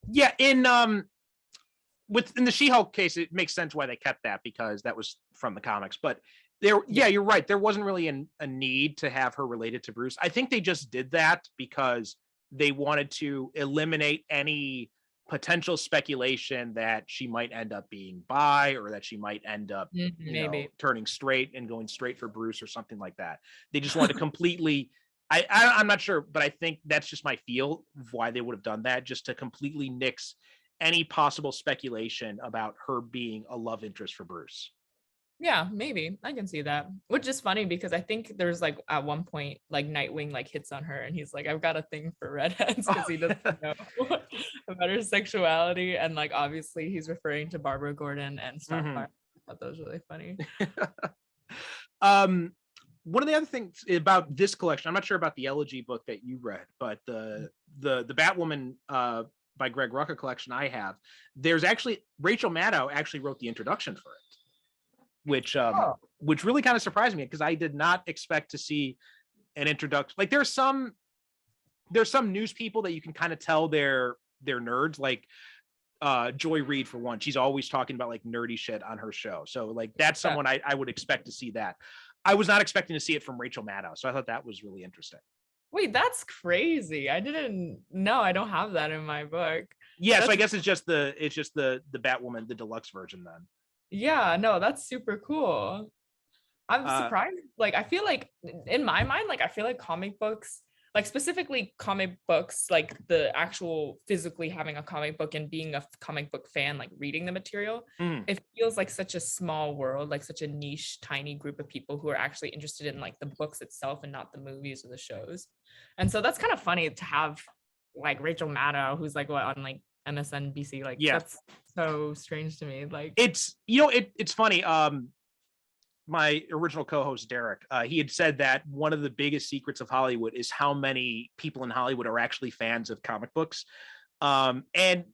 yeah, in the She-Hulk case, it makes sense why they kept that, because that was from the comics. But you're right. There wasn't really a need to have her related to Bruce. I think they just did that because they wanted to eliminate any potential speculation that she might end up being bi, or that she might end up turning straight and going straight for Bruce or something like that. They just wanted to completely I'm not sure, but I think that's just my feel of why they would have done that, just to completely nix any possible speculation about her being a love interest for Bruce. Yeah, maybe I can see that, which is funny because I think there's like at one point like Nightwing like hits on her and he's like, I've got a thing for redheads, because he doesn't know about her sexuality, and like obviously he's referring to Barbara Gordon and stuff. I thought that was really funny. One of the other things about this collection, I'm not sure about the Elegy book that you read, but the Batwoman by Greg Rucka collection I have, there's actually Rachel Maddow actually wrote the introduction for it, which really kind of surprised me, because I did not expect to see an introduction. Like there's some news people that you can kind of tell they're nerds, like Joy Reid for one. She's always talking about like nerdy shit on her show, so like that's someone I would expect to see that. I was not expecting to see it from Rachel Maddow, so I thought that was really interesting. Wait, that's crazy. I didn't know. I don't have that in my book. Yeah, so I guess it's just the Batwoman, the deluxe version then. Yeah, no, that's super cool. I'm surprised. Like, I feel like in my mind, like I feel like comic books, like specifically comic books, like the actual physically having a comic book and being a comic book fan, like reading the material, it feels like such a small world, like such a niche, tiny group of people who are actually interested in like the books itself and not the movies or the shows. And so that's kind of funny to have like Rachel Maddow, who's like what on like MSNBC. Like Yeah. that's so strange to me. Like It's it's funny. My original co-host Derek, he had said that one of the biggest secrets of Hollywood is how many people in Hollywood are actually fans of comic books. And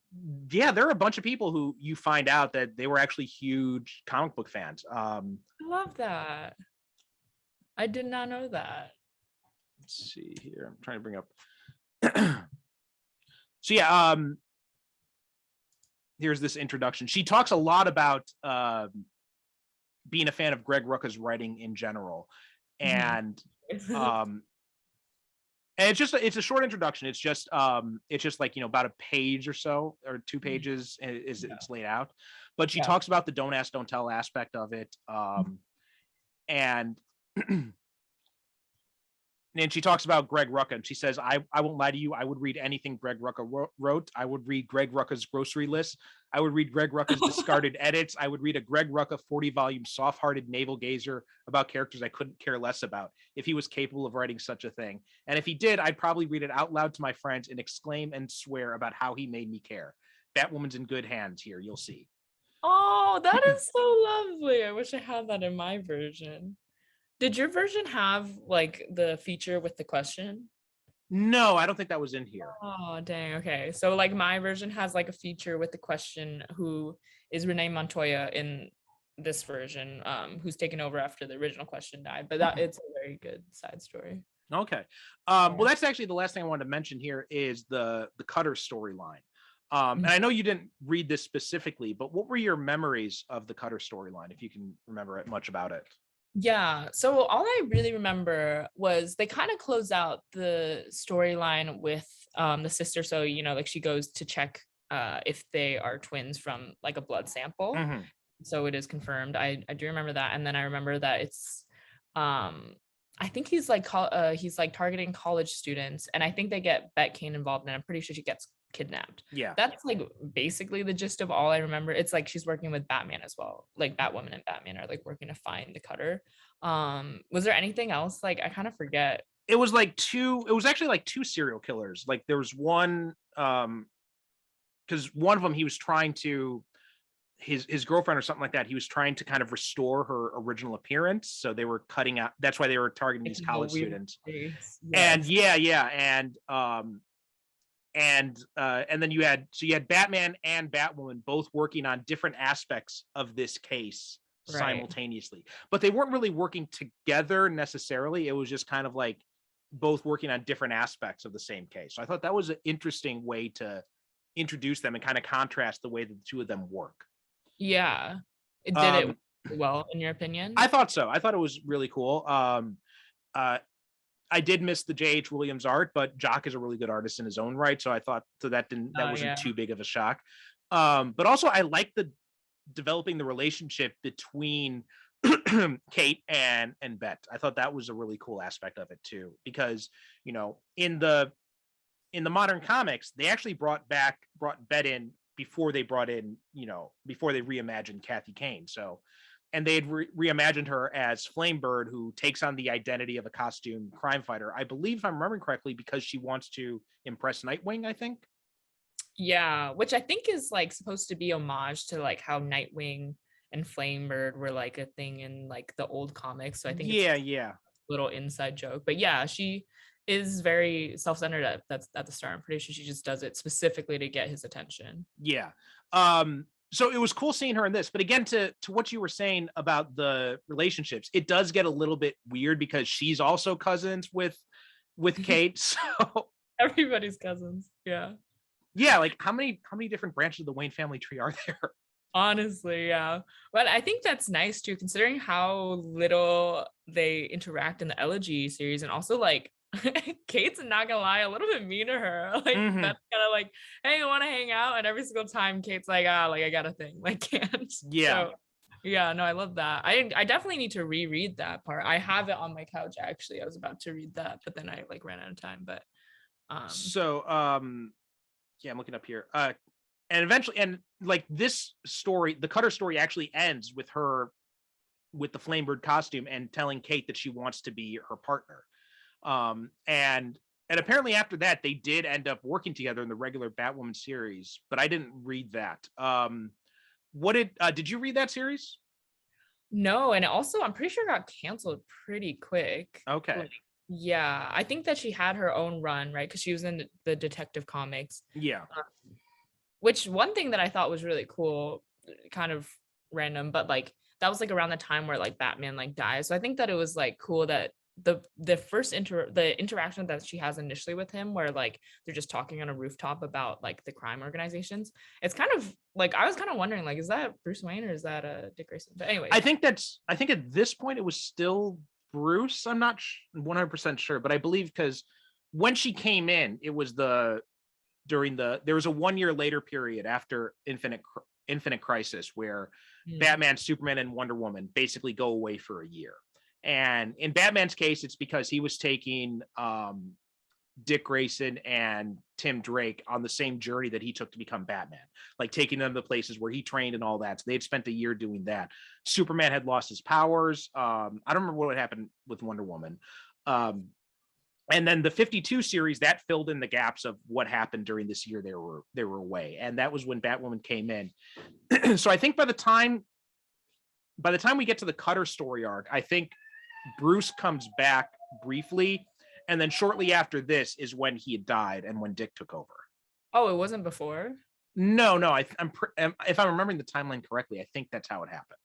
yeah, there are a bunch of people who you find out that they were actually huge comic book fans. I love that. I did not know that. Let's see here. I'm trying to bring up. So yeah, here's this introduction. She talks a lot about being a fan of Greg Rucka's writing in general, and and it's a short introduction. It's just like about a page or so, or 2 pages is it's laid out, but she talks about the don't ask don't tell aspect of it, and and she talks about Greg Rucka, and she says, I won't lie to you, I would read anything Greg Rucka wrote. I would read Greg Rucka's grocery list. I would read Greg Rucka's discarded edits. I would read a Greg Rucka 40-volume soft-hearted navel gazer about characters I couldn't care less about if he was capable of writing such a thing. And if he did, I'd probably read it out loud to my friends and exclaim and swear about how he made me care. Batwoman's in good hands here, you'll see. Oh, that is so lovely. I wish I had that in my version. Did your version have like the feature with the question? No, I don't think that was in here. Oh, dang. Okay. So like my version has like a feature with the question, who is Renee Montoya in this version, who's taken over after the original question died. But that it's a very good side story. Okay. Well, that's actually the last thing I wanted to mention here is the Cutter storyline. And I know you didn't read this specifically, but what were your memories of the Cutter storyline, if you can remember much about it? Yeah, so all I really remember was they kind of close out the storyline with the sister. So, like she goes to check if they are twins from like a blood sample. Mm-hmm. So it is confirmed. I do remember that. And then I remember that it's I think he's like targeting college students, and I think they get Bet Kane involved, and I'm pretty sure she gets kidnapped. Yeah, that's like basically the gist of all I remember. It's like she's working with Batman as well, like Batwoman and Batman are like working to find the Cutter. Was there anything else? Like I kind of forget. It was actually like 2 serial killers. Like there was one because one of them, he was trying to his girlfriend or something like that, he was trying to kind of restore her original appearance, so they were cutting out, that's why they were targeting these college students. Yes. And and then you had Batman and Batwoman both working on different aspects of this case simultaneously, but they weren't really working together necessarily. It was just kind of like both working on different aspects of the same case. So I thought that was an interesting way to introduce them and kind of contrast the way that the 2 of them work. Yeah, it did it well, in your opinion? I thought so. I thought it was really cool. I did miss the J.H. Williams art, but Jock is a really good artist in his own right, so I thought that wasn't too big of a shock. But also I like the developing the relationship between Kate and Bet. I thought that was a really cool aspect of it too, because in the modern comics, they actually brought Bet in before they reimagined Kathy Kane. So, and they had reimagined her as Flamebird, who takes on the identity of a costume crime fighter. I believe, if I'm remembering correctly, because she wants to impress Nightwing, I think. Yeah, which I think is like supposed to be homage to like how Nightwing and Flamebird were like a thing in like the old comics. So I think it's a little inside joke. But yeah, she is very self-centered at the start. I'm pretty sure she just does it specifically to get his attention. Yeah. So it was cool seeing her in this, but again, to what you were saying about the relationships, it does get a little bit weird because she's also cousins with Kate. So everybody's cousins. Yeah. Yeah. Like how many different branches of the Wayne family tree are there? Honestly, yeah. But I think that's nice too, considering how little they interact in the Elegy series, and also like Kate's, not gonna lie, a little bit mean to her. Like that's kind of like, hey, you want to hang out? And every single time Kate's like, like I got a thing, like can't. Yeah. So, yeah, no, I love that. I definitely need to reread that part. I have it on my couch actually. I was about to read that, but then I like ran out of time. But yeah, I'm looking up here. And eventually, and like this story, the Cutter story actually ends with her with the Flamebird costume and telling Kate that she wants to be her partner. And And apparently after that, they did end up working together in the regular Batwoman series, but I didn't read that. What did you read that series? No, and also I'm pretty sure it got canceled pretty quick. Okay. Like, yeah, I think that she had her own run, right? Because she was in the Detective Comics. Yeah. Which one thing that I thought was really cool, kind of random, but like that was like around the time where like Batman like dies. So I think that it was like cool that the first the interaction that she has initially with him, where like they're just talking on a rooftop about like the crime organizations. It's kind of like I was kind of wondering, like, is that Bruce Wayne or is that Dick Grayson? But anyway, I think at this point it was still Bruce. I'm not 100% sure, but I believe because when she came in, it was there was a 1 year later period after Infinite Crisis where Batman, Superman, and Wonder Woman basically go away for a year. And in Batman's case, it's because he was taking Dick Grayson and Tim Drake on the same journey that he took to become Batman, like taking them to places where he trained and all that. So they had spent a year doing that. Superman had lost his powers. I don't remember what happened with Wonder Woman. And then the 52 series that filled in the gaps of what happened during this year they were away. And that was when Batwoman came in. So I think by the time we get to the Cutter story arc, I think Bruce comes back briefly, and then shortly after this is when he had died and when Dick took over. Oh, it wasn't before? No, if I'm remembering the timeline correctly, I think that's how it happened.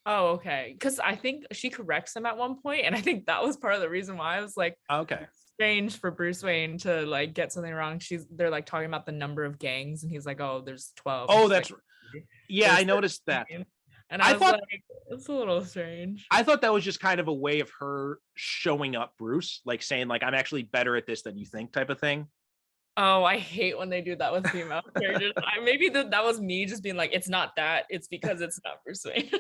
Oh, okay. Because I think she corrects him at one point, and I think that was part of the reason why I was like, okay, strange for Bruce Wayne to like get something wrong. They're like talking about the number of gangs, and he's like, oh, there's 12. Oh, that's like, yeah, I noticed that. And I thought like, it's a little strange. I thought that was just kind of a way of her showing up Bruce, like saying like, I'm actually better at this than you think, type of thing. Oh, I hate when they do that with female characters. Maybe that was me just being like, it's not that. It's because it's not Bruce Wayne.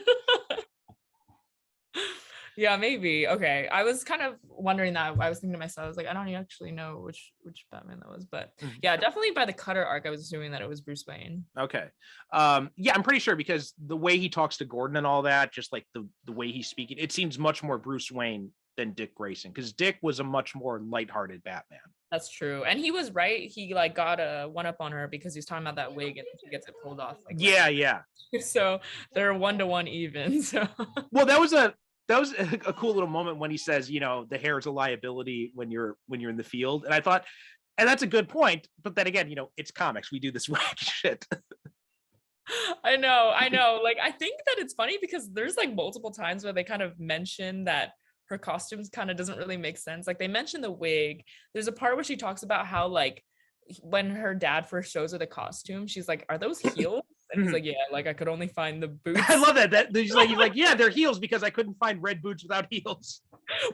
Yeah, maybe. Okay. I was kind of wondering that. I was thinking to myself, I was like, I don't actually know which Batman that was. But yeah, definitely by the Cutter arc, I was assuming that it was Bruce Wayne. Okay. Yeah, I'm pretty sure because the way he talks to Gordon and all that, just like the way he's speaking, it seems much more Bruce Wayne than Dick Grayson, because Dick was a much more lighthearted Batman. That's true. And he was right. He like got a one up on her because he's talking about that wig and she gets it pulled off. Like yeah. So they're 1-to-1 even. So well, that was a cool little moment when he says, you know, the hair is a liability when you're in the field. And I thought, and that's a good point. But then again, you know, it's comics. We do this wacky shit. I know. Like, I think that it's funny because there's like multiple times where they kind of mention that her costumes kind of doesn't really make sense. Like they mention the wig. There's a part where she talks about how like when her dad first shows her the costume, she's like, are those heels? And he's like, yeah, like I could only find the boots. I love that he's like, yeah, they're heels because I couldn't find red boots without heels.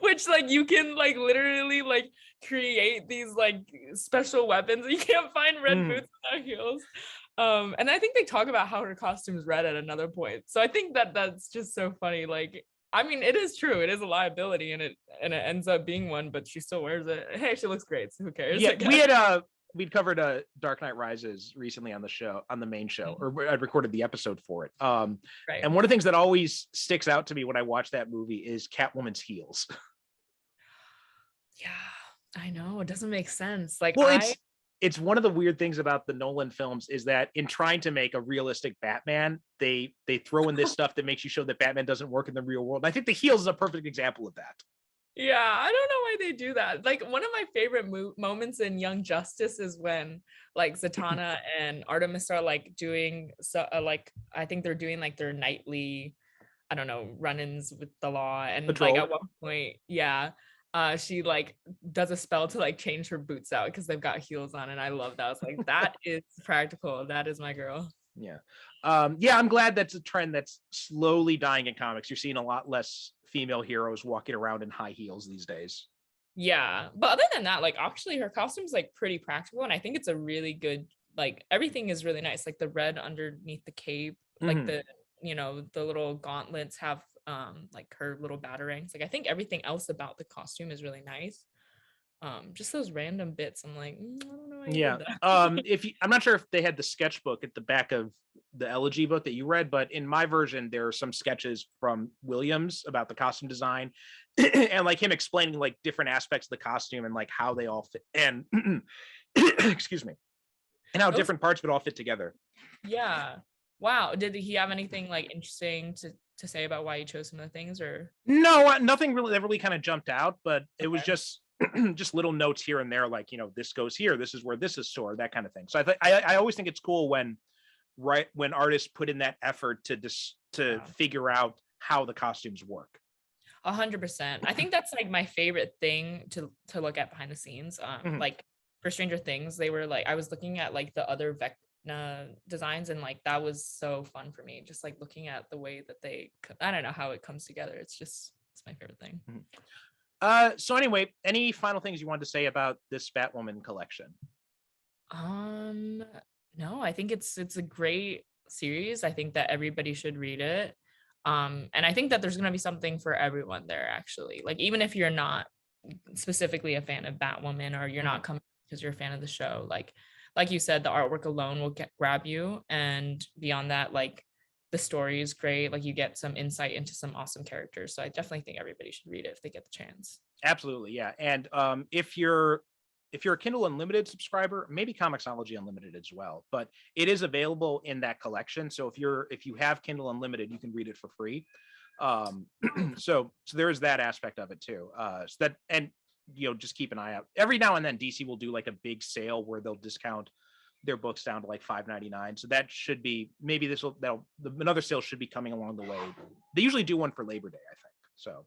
Which like you can like literally like create these like special weapons. You can't find red boots without heels. And I think they talk about how her costume is red at another point. So I think that that's just so funny. Like, I mean, it is true. It is a liability and it ends up being one, but she still wears it. Hey, she looks great. So who cares? Yeah, we'd covered Dark Knight Rises recently on the main show, or I'd recorded the episode for it. Right. And one of the things that always sticks out to me when I watch that movie is Catwoman's heels. Yeah, I know. It doesn't make sense. Like, well, it's one of the weird things about the Nolan films is that in trying to make a realistic Batman, they throw in this stuff that makes you show that Batman doesn't work in the real world. I think the heels is a perfect example of that. Yeah, I don't know why they do that. Like one of my favorite moments in Young Justice is when like Zatanna and Artemis are like doing like I think they're doing like their nightly, I don't know, run-ins with the law, and Patrol. Like at one point, she like does a spell to like change her boots out because they've got heels on, and I love that. I was like, that is practical. That is my girl. Yeah. I'm glad that's a trend that's slowly dying in comics. You're seeing a lot less female heroes walking around in high heels these days. Yeah, but other than that, like actually her costume's like pretty practical, and I think it's a really good, like everything is really nice. Like the red underneath the cape, like the, you know, the little gauntlets have like her little batarangs. Like I think everything else about the costume is really nice. Just those random bits, I'm like, I don't know. Yeah. I'm not sure if they had the sketchbook at the back of the Elegy book that you read, but in my version, there are some sketches from Williams about the costume design and like him explaining like different aspects of the costume and like how they all fit and excuse me, and how Those- different parts would all fit together. Yeah. Wow. Did he have anything like interesting to say about why he chose some of the things, or? No, nothing really that really kind of jumped out, but it was Okay. just just little notes here and there, like, you know, this goes here, this is where this is stored, that kind of thing. So I always think it's cool when artists put in that effort to Yeah. figure out how the costumes work. 100%. I think that's like my favorite thing to look at behind the scenes. Mhm. Like for Stranger Things, they were like, I was looking at like the other designs, and like that was so fun for me. Just like looking at the way that I don't know how it comes together. It's my favorite thing. So anyway, any final things you wanted to say about this Batwoman collection? No, I think it's a great series. I think that everybody should read it. And I think that there's going to be something for everyone there, actually. Like, even if you're not specifically a fan of Batwoman, or you're not coming because you're a fan of the show, like you said, the artwork alone will grab you. And beyond that, like, the story is great. Like, you get some insight into some awesome characters. So I definitely think everybody should read it if they get the chance. Absolutely, yeah. And if you're a Kindle Unlimited subscriber, maybe Comixology Unlimited as well, but it is available in that collection. So if you have Kindle Unlimited, you can read it for free. So there is that aspect of it too. So that, and you know, just keep an eye out. Every now and then DC will do like a big sale where they'll discount their books down to like $5.99. So that should be, maybe another sale should be coming along the way. They usually do one for Labor Day, I think. So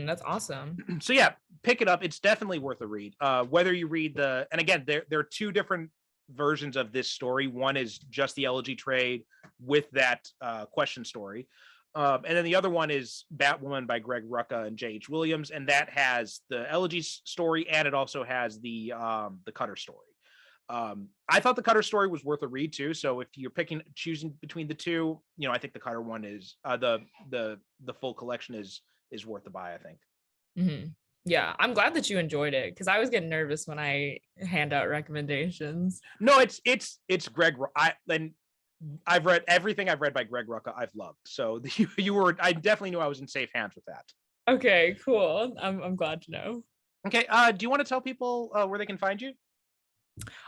That's awesome. so yeah, pick it up. It's definitely worth a read. Whether you read and again, there are two different versions of this story. One is just the Elegy trade with that question story. And then the other one is Batwoman by Greg Rucka and J.H. Williams. And that has the Elegy story, and it also has the Cutter story. I thought the Cutter story was worth a read too. So if you're choosing between the two, you know, I think the Cutter one is the full collection is worth the buy, I think. Yeah, I'm glad that you enjoyed it, because I was getting nervous when I hand out recommendations. No, it's Greg. I've read everything I've read by Greg Rucka. I've loved. So I definitely knew I was in safe hands with that. Okay, cool. I'm glad to know. Okay. Do you want to tell people where they can find you?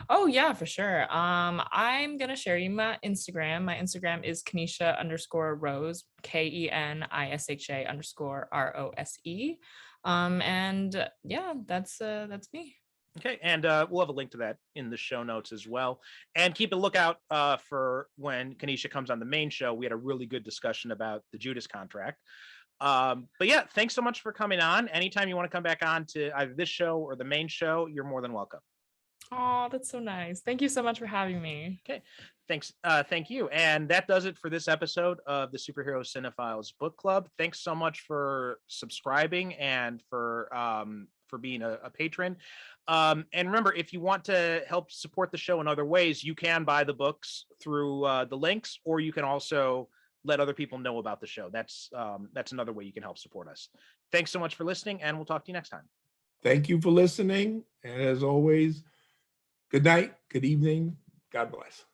Oh yeah, for sure. I'm gonna share you my Instagram. My Instagram is Kenisha_Rose, KENISHA_ROSE. And yeah, that's me. Okay, and we'll have a link to that in the show notes as well. And keep a lookout for when Kenisha comes on the main show. We had a really good discussion about the Judas contract. But yeah, thanks so much for coming on. Anytime you want to come back on to either this show or the main show, you're more than welcome. Oh, that's so nice. Thank you so much for having me. Okay, thanks. Thank you. And that does it for this episode of the Superhero Cinephiles Book Club. Thanks so much for subscribing and for being a patron. And remember, if you want to help support the show in other ways, you can buy the books through the links, or you can also let other people know about the show. That's another way you can help support us. Thanks so much for listening, and we'll talk to you next time. Thank you for listening. And as always, good night, good evening. God bless.